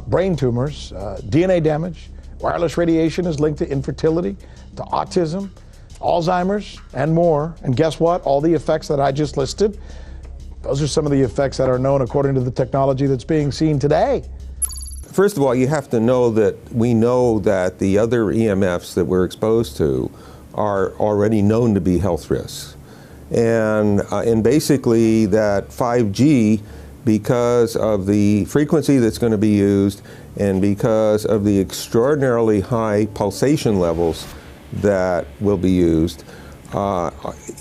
brain tumors, DNA damage. Wireless radiation is linked to infertility, to autism, Alzheimer's, and more. And guess what? All the effects that I just listed, those are some of the effects that are known according to the technology that's being seen today. First of all, you have to know that we know that the other EMFs that we're exposed to are already known to be health risks. And basically that 5G, because of the frequency that's going to be used and because of the extraordinarily high pulsation levels that will be used,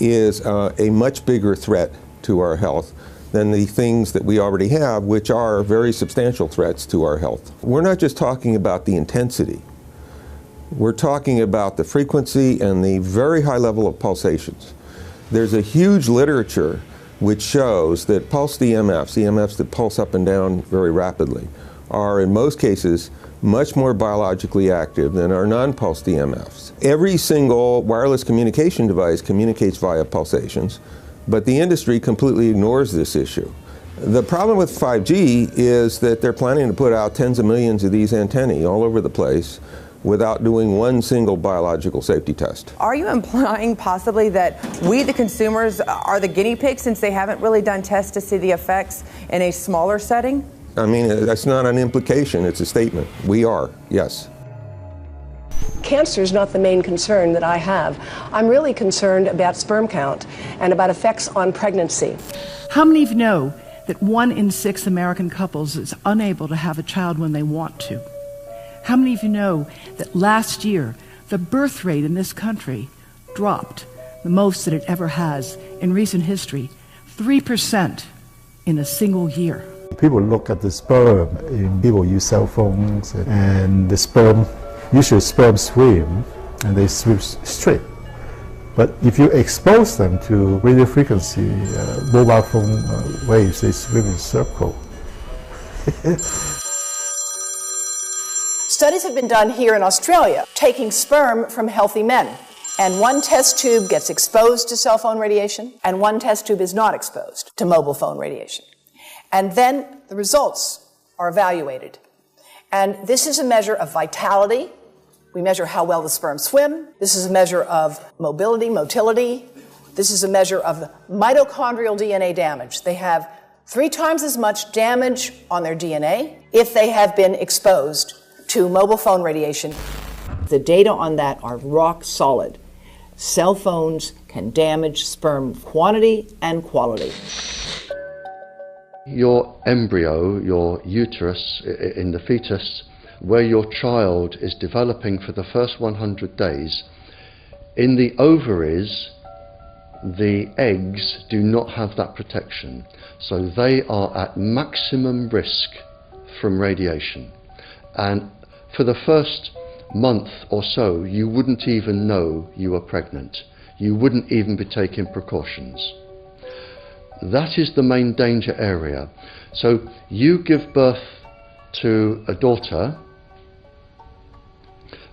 is a much bigger threat to our health than the things that we already have, which are very substantial threats to our health. We're not just talking about the intensity. We're talking about the frequency and the very high level of pulsations. There's a huge literature which shows that pulsed EMFs, EMFs that pulse up and down very rapidly, are in most cases much more biologically active than our non-pulsed EMFs. Every single wireless communication device communicates via pulsations, but the industry completely ignores this issue. The problem with 5G is that they're planning to put out tens of millions of these antennae all over the place without doing one single biological safety test. Are you implying possibly that we, the consumers, are the guinea pigs since they haven't really done tests to see the effects in a smaller setting? I mean, that's not an implication, it's a statement. We are, yes. Cancer is not the main concern that I have. I'm really concerned about sperm count and about effects on pregnancy. How many of you know that 1 in 6 American couples is unable to have a child when they want to? How many of you know that last year the birth rate in this country dropped the most that it ever has in recent history, 3% in a single year? People look at the sperm, and people use cell phones, and the sperm, usually sperm swim, and they swim straight. But if you expose them to radio frequency, mobile phone waves, they swim in a circle. Studies have been done here in Australia, taking sperm from healthy men. And one test tube gets exposed to cell phone radiation, and one test tube is not exposed to mobile phone radiation. And then the results are evaluated. And this is a measure of vitality. We measure how well the sperm swim. This is a measure of motility. This is a measure of mitochondrial DNA damage. They have 3 times as much damage on their DNA if they have been exposed to mobile phone radiation. The data on that are rock solid. Cell phones can damage sperm quantity and quality. Your embryo, your uterus in the fetus, where your child is developing for the first 100 days, in the ovaries, the eggs do not have that protection. So they are at maximum risk from radiation. And for the first month or so, you wouldn't even know you were pregnant. You wouldn't even be taking precautions. That is the main danger area. So you give birth to a daughter,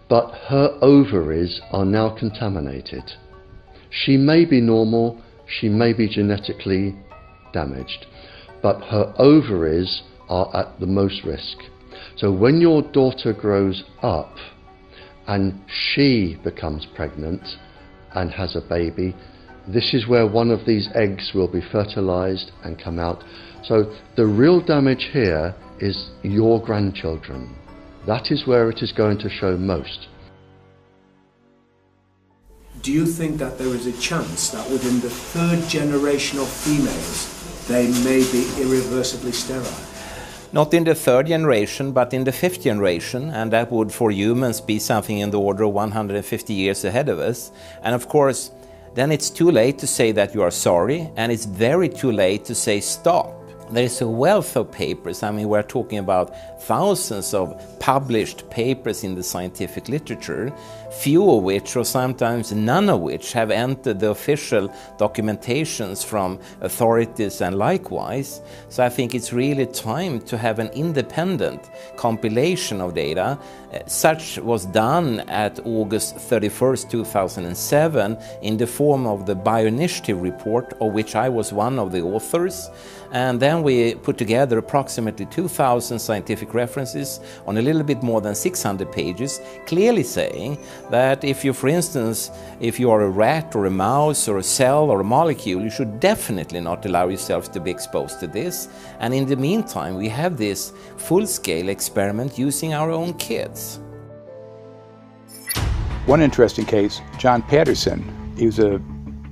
but her ovaries are now contaminated. She may be normal, she may be genetically damaged, but her ovaries are at the most risk. So when your daughter grows up and she becomes pregnant and has a baby, this is where one of these eggs will be fertilized and come out. So the real damage here is your grandchildren. That is where it is going to show most. Do you think that there is a chance that within the third generation of females, they may be irreversibly sterile? Not in the third generation, but in the fifth generation, and that would for humans be something in the order of 150 years ahead of us. And of course, then it's too late to say that you are sorry, and it's very too late to say stop. There is a wealth of papers. I mean, we're talking about thousands of published papers in the scientific literature, few of which, or sometimes none of which, have entered the official documentations from authorities and likewise. So I think it's really time to have an independent compilation of data. Such was done at August 31st, 2007 in the form of the Bioinitiative report, of which I was one of the authors. And then we put together approximately 2,000 scientific references on a little bit more than 600 pages, clearly saying that if you, for instance, if you are a rat or a mouse or a cell or a molecule, you should definitely not allow yourself to be exposed to this. And in the meantime, we have this full-scale experiment using our own kids. One interesting case, John Patterson. He was a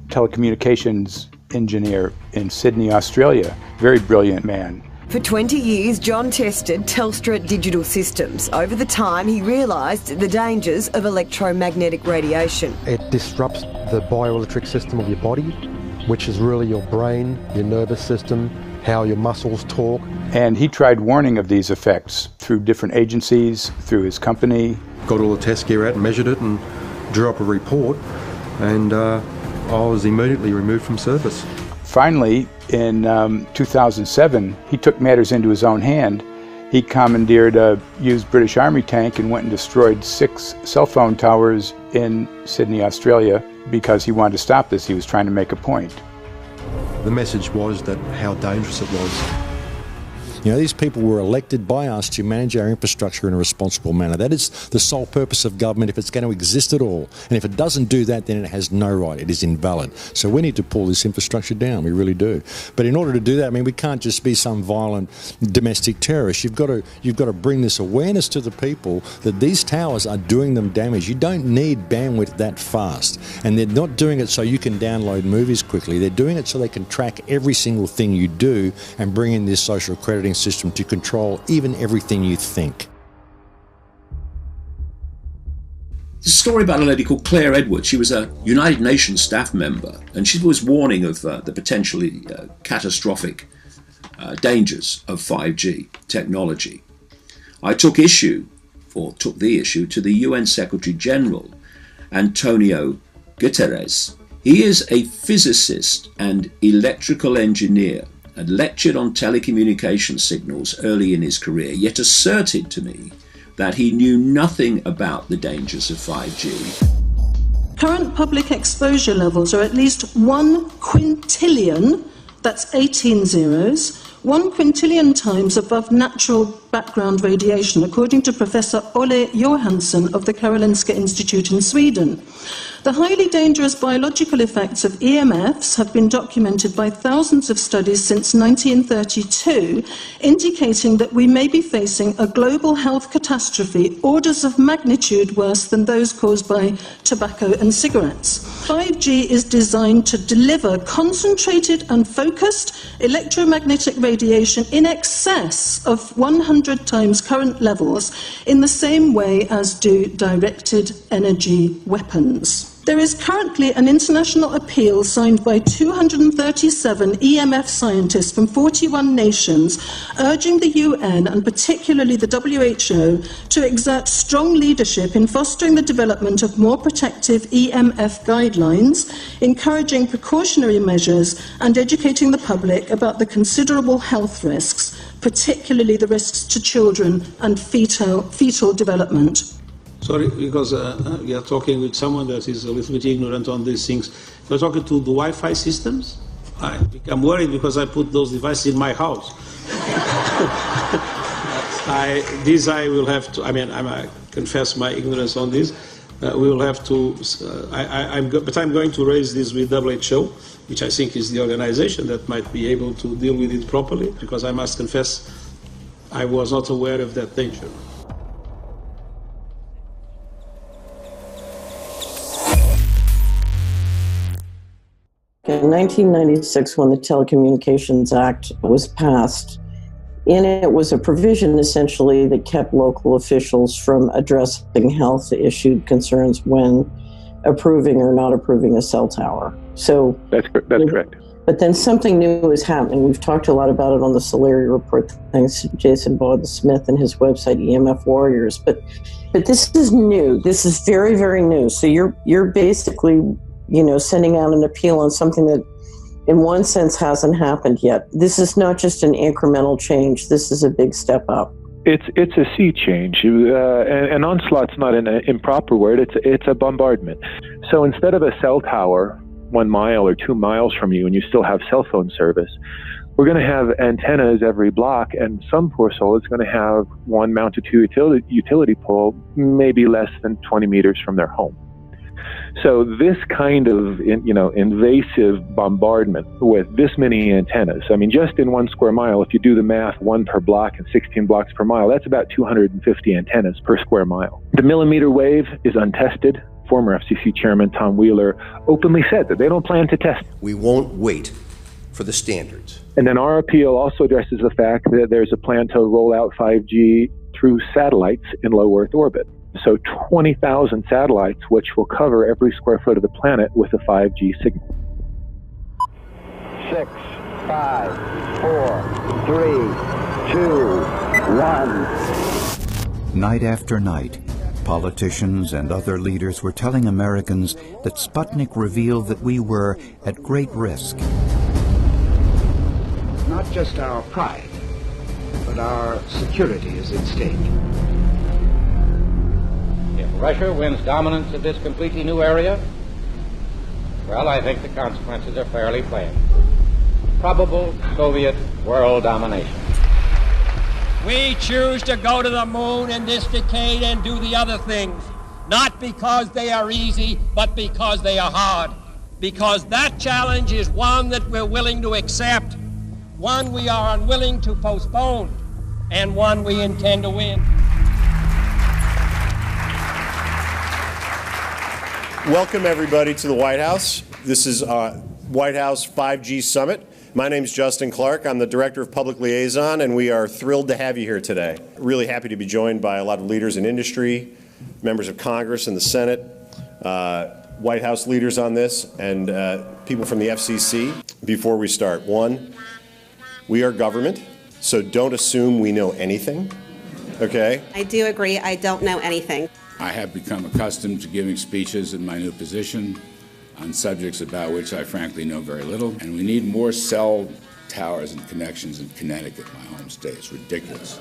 telecommunications engineer in Sydney, Australia. Very brilliant man. For 20 years, John tested Telstra digital systems. Over the time, he realised the dangers of electromagnetic radiation. It disrupts the bioelectric system of your body, which is really your brain, your nervous system, how your muscles talk. And he tried warning of these effects through different agencies, through his company. Got all the test gear out and measured it and drew up a report, and I was immediately removed from service. Finally, in 2007, he took matters into his own hand. He commandeered a used British Army tank and went and destroyed 6 cell phone towers in Sydney, Australia, because he wanted to stop this. He was trying to make a point. The message was that how dangerous it was. You know, these people were elected by us to manage our infrastructure in a responsible manner. That is the sole purpose of government if it's going to exist at all. And if it doesn't do that, then it has no right. It is invalid. So we need to pull this infrastructure down. We really do. But in order to do that, I mean, we can't just be some violent domestic terrorist. You've got to bring this awareness to the people that these towers are doing them damage. You don't need bandwidth that fast. And they're not doing it so you can download movies quickly. They're doing it so they can track every single thing you do and bring in this social crediting system to control even everything you think. There's a story about a lady called Claire Edwards. She was a United Nations staff member, and she was warning of the potentially catastrophic dangers of 5G technology. I took the issue to the UN Secretary General, Antonio Guterres. He is a physicist and electrical engineer, and lectured on telecommunication signals early in his career, yet asserted to me that he knew nothing about the dangers of 5G. Current public exposure levels are at least 1 quintillion, that's 18 zeros, 1 quintillion times above natural background radiation, according to Professor Olle Johansson of the Karolinska Institute in Sweden. The highly dangerous biological effects of EMFs have been documented by thousands of studies since 1932, indicating that we may be facing a global health catastrophe orders of magnitude worse than those caused by tobacco and cigarettes. 5G is designed to deliver concentrated and focused electromagnetic radiation in excess of 100 times current levels in the same way as do directed energy weapons. There is currently an international appeal signed by 237 EMF scientists from 41 nations urging the UN and particularly the WHO to exert strong leadership in fostering the development of more protective EMF guidelines, encouraging precautionary measures and educating the public about the considerable health risks, particularly the risks to children and fetal development. Sorry, because we are talking with someone that is a little bit ignorant on these things. If you're talking to the Wi-Fi systems, I become worried because I put those devices in my house. I will have to, I confess my ignorance on this. We will have to, but I'm going to raise this with WHO, which I think is the organization that might be able to deal with it properly, because I must confess I was not aware of that danger. In 1996, when the Telecommunications Act was passed, in it was a provision essentially that kept local officials from addressing health issue concerns when approving or not approving a cell tower. So that's correct. But then something new is happening. We've talked a lot about it on the Solari report, thanks to Jason Bowden-Smith and his website EMF Warriors. But this is new. This is very, very new. So you're basically, sending out an appeal on something that in one sense hasn't happened yet. This is not just an incremental change. This is a big step up. It's a sea change. An onslaught's not an improper word. It's a bombardment. So instead of a cell tower 1 mile or 2 miles from you and you still have cell phone service, we're going to have antennas every block, and some poor soul is going to have one mounted to a utility pole maybe less than 20 meters from their home. So this kind of, invasive bombardment with this many antennas, just in 1 square mile, if you do the math, 1 per block and 16 blocks per mile, that's about 250 antennas per square mile. The millimeter wave is untested. Former FCC Chairman Tom Wheeler openly said that they don't plan to test. We won't wait for the standards. And then our appeal also addresses the fact that there's a plan to roll out 5G through satellites in low Earth orbit. So 20,000 satellites, which will cover every square foot of the planet with a 5G signal. 6, 5, 4, 3, 2, 1. Night after night, politicians and other leaders were telling Americans that Sputnik revealed that we were at great risk. Not just our pride, but our security is at stake. If Russia wins dominance of this completely new area, well, I think the consequences are fairly plain. Probable Soviet world domination. We choose to go to the moon in this decade and do the other things, not because they are easy, but because they are hard. Because that challenge is one that we're willing to accept, one we are unwilling to postpone, and one we intend to win. Welcome, everybody, to the White House. This is White House 5G Summit. My name is Justin Clark. I'm the Director of Public Liaison, and we are thrilled to have you here today. Really happy to be joined by a lot of leaders in industry, members of Congress and the Senate, White House leaders on this, and people from the FCC. Before we start, one, we are government, so don't assume we know anything, okay? I do agree, I don't know anything. I have become accustomed to giving speeches in my new position on subjects about which I frankly know very little, and we need more cell towers and connections in Connecticut, my home state. It's ridiculous.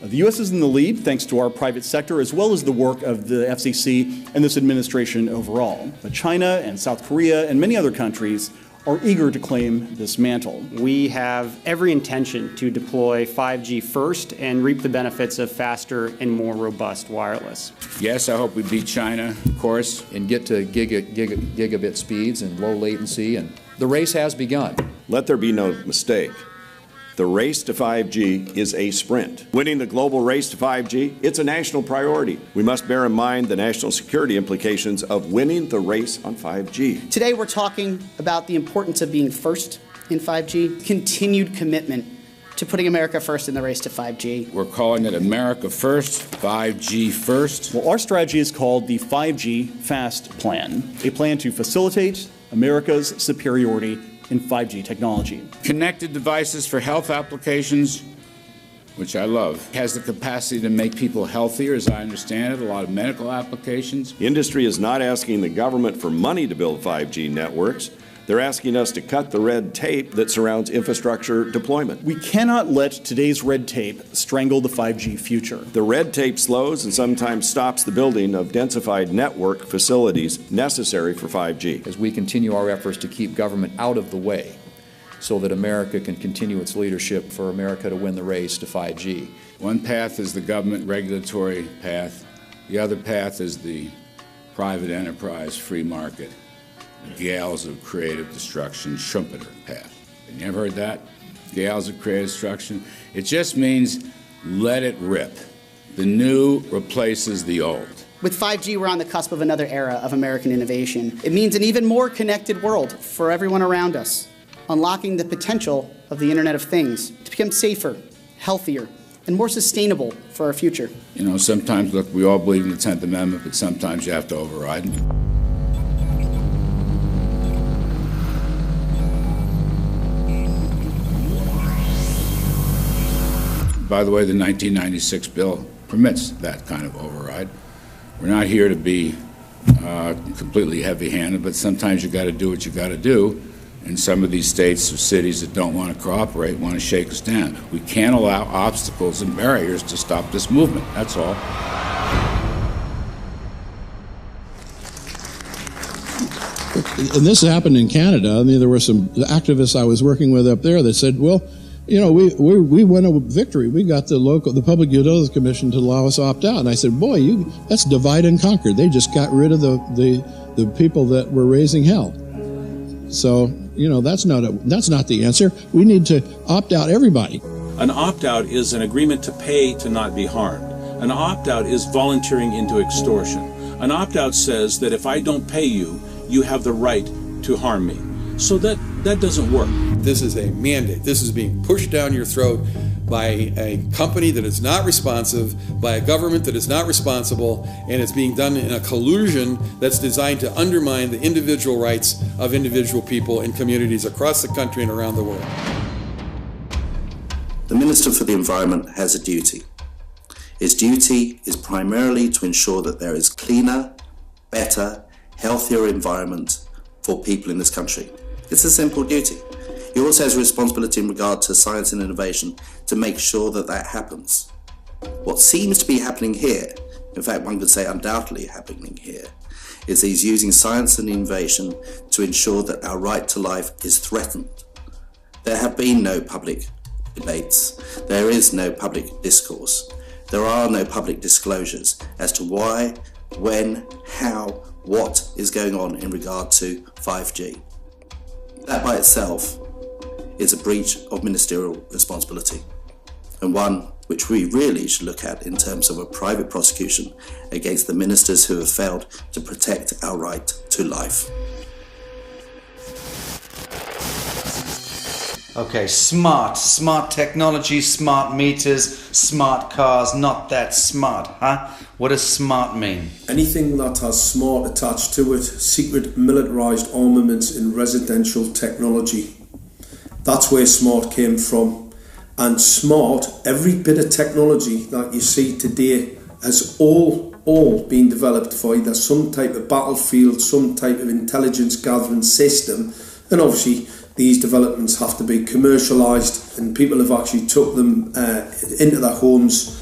The U.S. is in the lead thanks to our private sector as well as the work of the FCC and this administration overall. But China and South Korea and many other countries are eager to claim this mantle. We have every intention to deploy 5G first and reap the benefits of faster and more robust wireless. Yes, I hope we beat China, of course. And get to gigabit speeds and low latency, and the race has begun. Let there be no mistake. The race to 5G is a sprint. Winning the global race to 5G, it's a national priority. We must bear in mind the national security implications of winning the race on 5G. Today we're talking about the importance of being first in 5G, continued commitment to putting America first in the race to 5G. We're calling it America First, 5G First. Well, our strategy is called the 5G FAST Plan, a plan to facilitate America's superiority in 5G technology. Connected devices for health applications, which I love, has the capacity to make people healthier, as I understand it, a lot of medical applications. Industry is not asking the government for money to build 5G networks. They're asking us to cut the red tape that surrounds infrastructure deployment. We cannot let today's red tape strangle the 5G future. The red tape slows and sometimes stops the building of densified network facilities necessary for 5G. As we continue our efforts to keep government out of the way so that America can continue its leadership for America to win the race to 5G. One path is the government regulatory path. The other path is the private enterprise free market. Gales of creative destruction, Schumpeter path. You ever heard that? Gales of creative destruction? It just means let it rip. The new replaces the old. With 5G, we're on the cusp of another era of American innovation. It means an even more connected world for everyone around us, unlocking the potential of the Internet of Things to become safer, healthier, and more sustainable for our future. You know, sometimes, look, we all believe in the 10th Amendment, but sometimes you have to override it. By the way, the 1996 bill permits that kind of override. We're not here to be completely heavy-handed, but sometimes you got to do what you got to do. And some of these states or cities that don't want to cooperate want to shake us down. We can't allow obstacles and barriers to stop this movement. That's all. And this happened in Canada. I mean, there were some activists I was working with up there that said, well, you know, we won a victory. We got the Public Utilities Commission to allow us to opt out. And I said, boy, that's divide and conquer. They just got rid of the people that were raising hell. So, you know, that's not the answer. We need to opt out everybody. An opt-out is an agreement to pay to not be harmed. An opt-out is volunteering into extortion. An opt-out says that if I don't pay you, you have the right to harm me. So that doesn't work. This is a mandate. This is being pushed down your throat by a company that is not responsive, by a government that is not responsible, and it's being done in a collusion that's designed to undermine the individual rights of individual people and communities across the country and around the world. The Minister for the Environment has a duty. His duty is primarily to ensure that there is cleaner, better, healthier environment for people in this country. It's a simple duty. He also has a responsibility in regard to science and innovation to make sure that that happens. What seems to be happening here, in fact one could say undoubtedly happening here, is he's using science and innovation to ensure that our right to life is threatened. There have been no public debates. There is no public discourse. There are no public disclosures as to why, when, how, what is going on in regard to 5G. That by itself is a breach of ministerial responsibility, and one which we really should look at in terms of a private prosecution against the ministers who have failed to protect our right to life. Okay, smart technology, smart meters, smart cars, not that smart, huh? What does smart mean? Anything that has smart attached to it, secret militarised armaments in residential technology. That's where smart came from. And smart, every bit of technology that you see today has all been developed for either some type of battlefield, some type of intelligence gathering system, and obviously these developments have to be commercialised, and people have actually took them into their homes.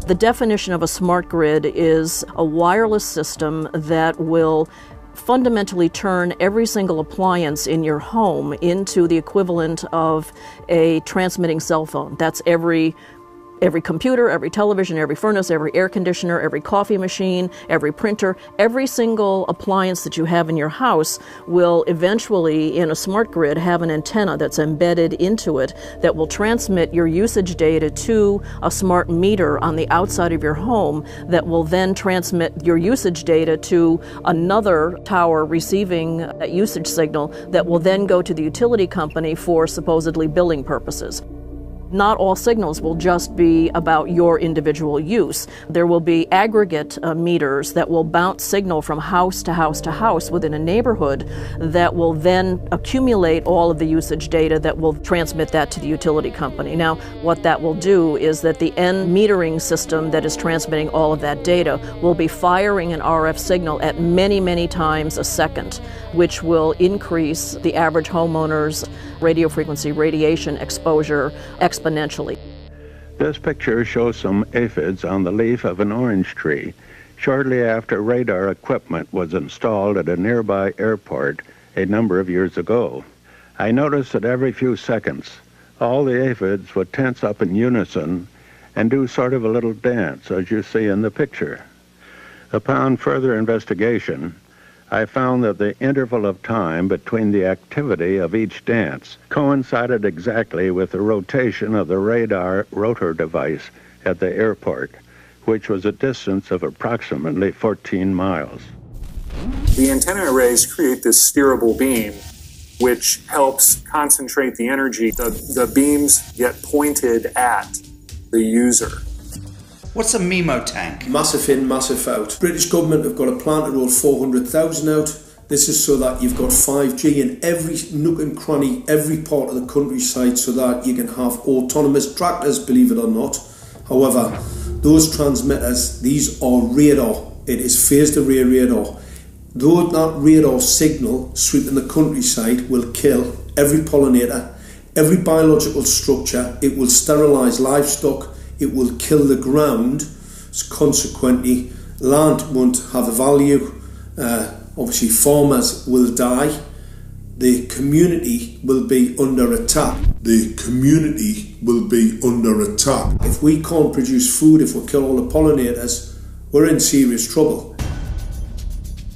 The definition of a smart grid is a wireless system that will fundamentally turn every single appliance in your home into the equivalent of a transmitting cell phone. That's every computer, every television, every furnace, every air conditioner, every coffee machine, every printer, every single appliance that you have in your house will eventually, in a smart grid, have an antenna that's embedded into it that will transmit your usage data to a smart meter on the outside of your home that will then transmit your usage data to another tower receiving that usage signal that will then go to the utility company for supposedly billing purposes. Not all signals will just be about your individual use. There will be aggregate meters that will bounce signal from house to house to house within a neighborhood that will then accumulate all of the usage data that will transmit that to the utility company. Now, what that will do is that the end metering system that is transmitting all of that data will be firing an RF signal at many, many times a second, which will increase the average homeowner's radio frequency radiation exposure exponentially. This picture shows some aphids on the leaf of an orange tree shortly after radar equipment was installed at a nearby airport a number of years ago. I noticed that every few seconds, all the aphids would tense up in unison and do sort of a little dance, as you see in the picture. Upon further investigation, I found that the interval of time between the activity of each dance coincided exactly with the rotation of the radar rotor device at the airport, which was a distance of approximately 14 miles. The antenna arrays create this steerable beam, which helps concentrate the energy. The beams get pointed at the user. What's a MIMO tank? Massive in, massive out. British government have got a plan to roll 400,000 out. This is so that you've got 5G in every nook and cranny, every part of the countryside, so that you can have autonomous tractors, believe it or not. However, those transmitters, these are radar. It is phased array radar. Though that radar signal sweeping the countryside will kill every pollinator, every biological structure, it will sterilise livestock, it will kill the ground, so consequently land won't have a value, obviously farmers will die, the community will be under attack. The community will be under attack. If we can't produce food, if we kill all the pollinators, we're in serious trouble.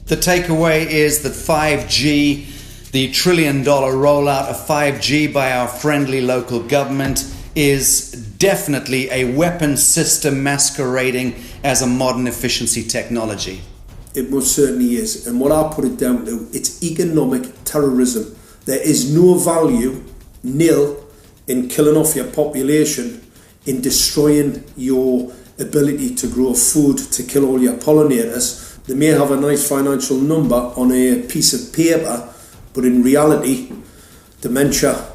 The takeaway is that 5G, the $1 trillion rollout of 5G by our friendly local government, is definitely a weapon system masquerading as a modern efficiency technology. It most certainly is, and what I put it down to, it's economic terrorism. There is no value, nil, in killing off your population, in destroying your ability to grow food, to kill all your pollinators. They may have a nice financial number on a piece of paper, but in reality, dementia,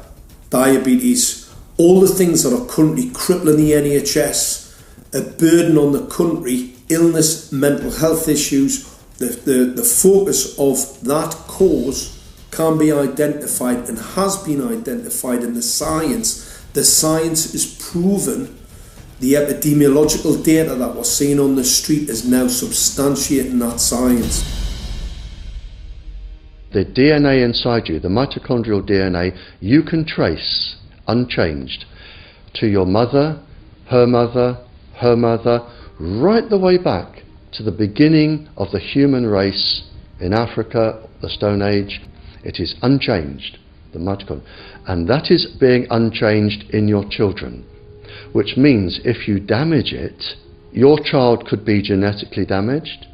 diabetes, all the things that are currently crippling the NHS, a burden on the country, illness, mental health issues, the focus of that cause can be identified and has been identified in the science. The science is proven. The epidemiological data that we're seeing on the street is now substantiating that science. The DNA inside you, the mitochondrial DNA, you can trace unchanged to your mother, her mother, her mother, right the way back to the beginning of the human race in Africa, the Stone Age. It is unchanged, the mitochondria, and that is being unchanged in your children, which means if you damage it, your child could be genetically damaged,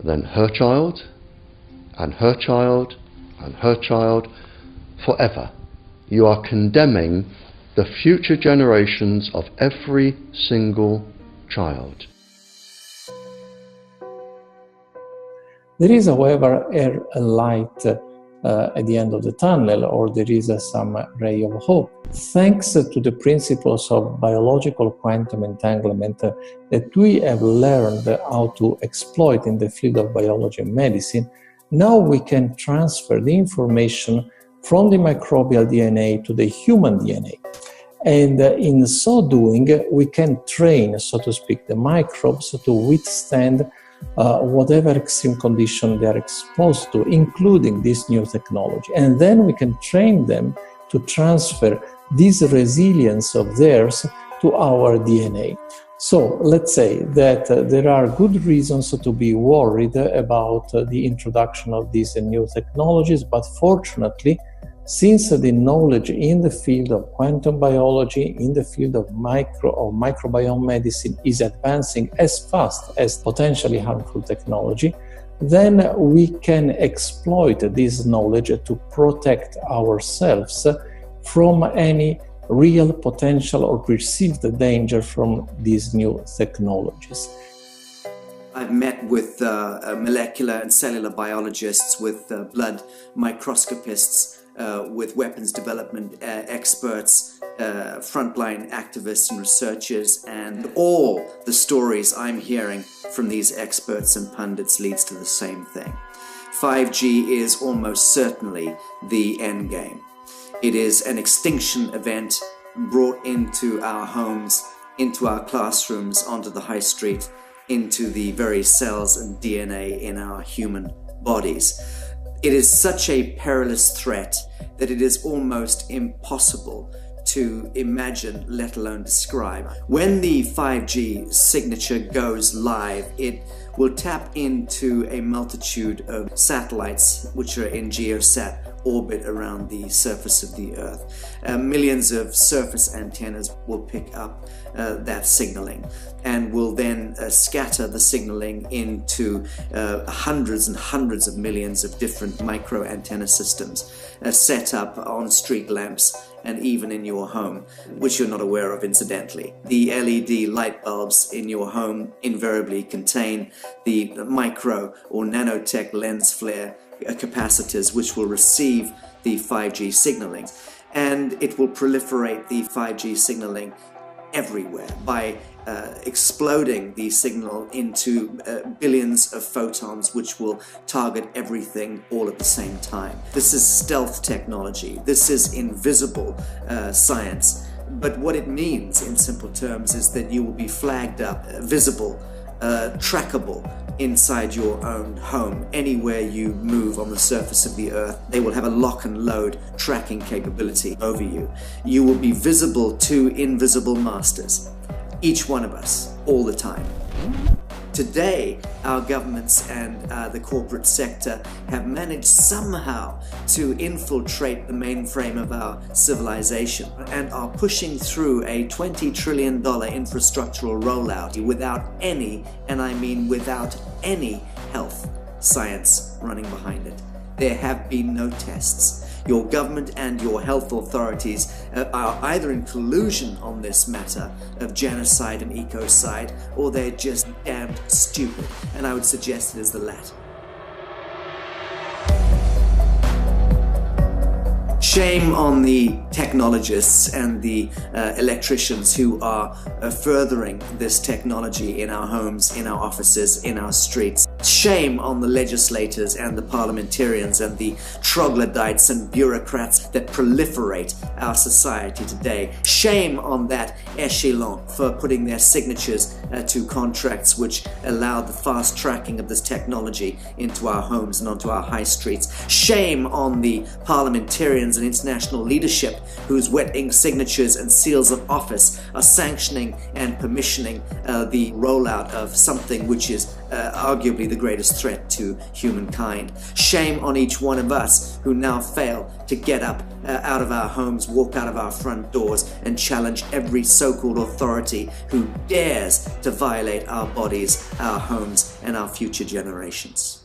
then her child, and her child, and her child, forever. You are condemning the future generations of every single child. There is, however, a light at the end of the tunnel, or there is some ray of hope. Thanks to the principles of biological quantum entanglement that we have learned how to exploit in the field of biology and medicine, now we can transfer the information from the microbial DNA to the human DNA. And in so doing, we can train, so to speak, the microbes to withstand whatever extreme condition they are exposed to, including this new technology. And then we can train them to transfer this resilience of theirs to our DNA. So let's say that there are good reasons to be worried about the introduction of these new technologies, but fortunately, since the knowledge in the field of quantum biology, in the field of microbiome medicine is advancing as fast as potentially harmful technology, then we can exploit this knowledge to protect ourselves from any real potential or perceived danger from these new technologies. I've met with molecular and cellular biologists, with blood microscopists, with weapons development experts, frontline activists and researchers, and all the stories I'm hearing from these experts and pundits leads to the same thing. 5G is almost certainly the end game. It is an extinction event brought into our homes, into our classrooms, onto the high street, into the very cells and DNA in our human bodies. It is such a perilous threat that it is almost impossible to imagine, let alone describe. When the 5G signature goes live, it will tap into a multitude of satellites which are in geosat orbit around the surface of the Earth. Millions of surface antennas will pick up that signaling and will then scatter the signaling into hundreds and hundreds of millions of different micro antenna systems set up on street lamps and even in your home, which you're not aware of incidentally. The LED light bulbs in your home invariably contain the micro or nanotech lens flare capacitors which will receive the 5G signaling, and it will proliferate the 5G signaling everywhere by exploding the signal into billions of photons which will target everything all at the same time. This is stealth technology. This is invisible science. But what it means in simple terms is that you will be flagged up, visible, trackable inside your own home. Anywhere you move on the surface of the Earth, they will have a lock and load tracking capability over you. You will be visible to invisible masters, each one of us, all the time. Today, our governments and the corporate sector have managed somehow to infiltrate the mainframe of our civilization and are pushing through a $20 trillion infrastructural rollout without any, and I mean without any, health science running behind it. There have been no tests. Your government and your health authorities are either in collusion on this matter of genocide and ecocide, or they're just damned stupid, and I would suggest it is the latter. Shame on the technologists and the electricians who are furthering this technology in our homes, in our offices, in our streets. Shame on the legislators and the parliamentarians and the troglodytes and bureaucrats that proliferate our society today. Shame on that echelon for putting their signatures to contracts which allow the fast tracking of this technology into our homes and onto our high streets. Shame on the parliamentarians and international leadership whose wet ink signatures and seals of office are sanctioning and permissioning the rollout of something which is arguably the greatest threat to humankind. Shame on each one of us who now fail to get up out of our homes, walk out of our front doors, and challenge every so-called authority who dares to violate our bodies, our homes, and our future generations.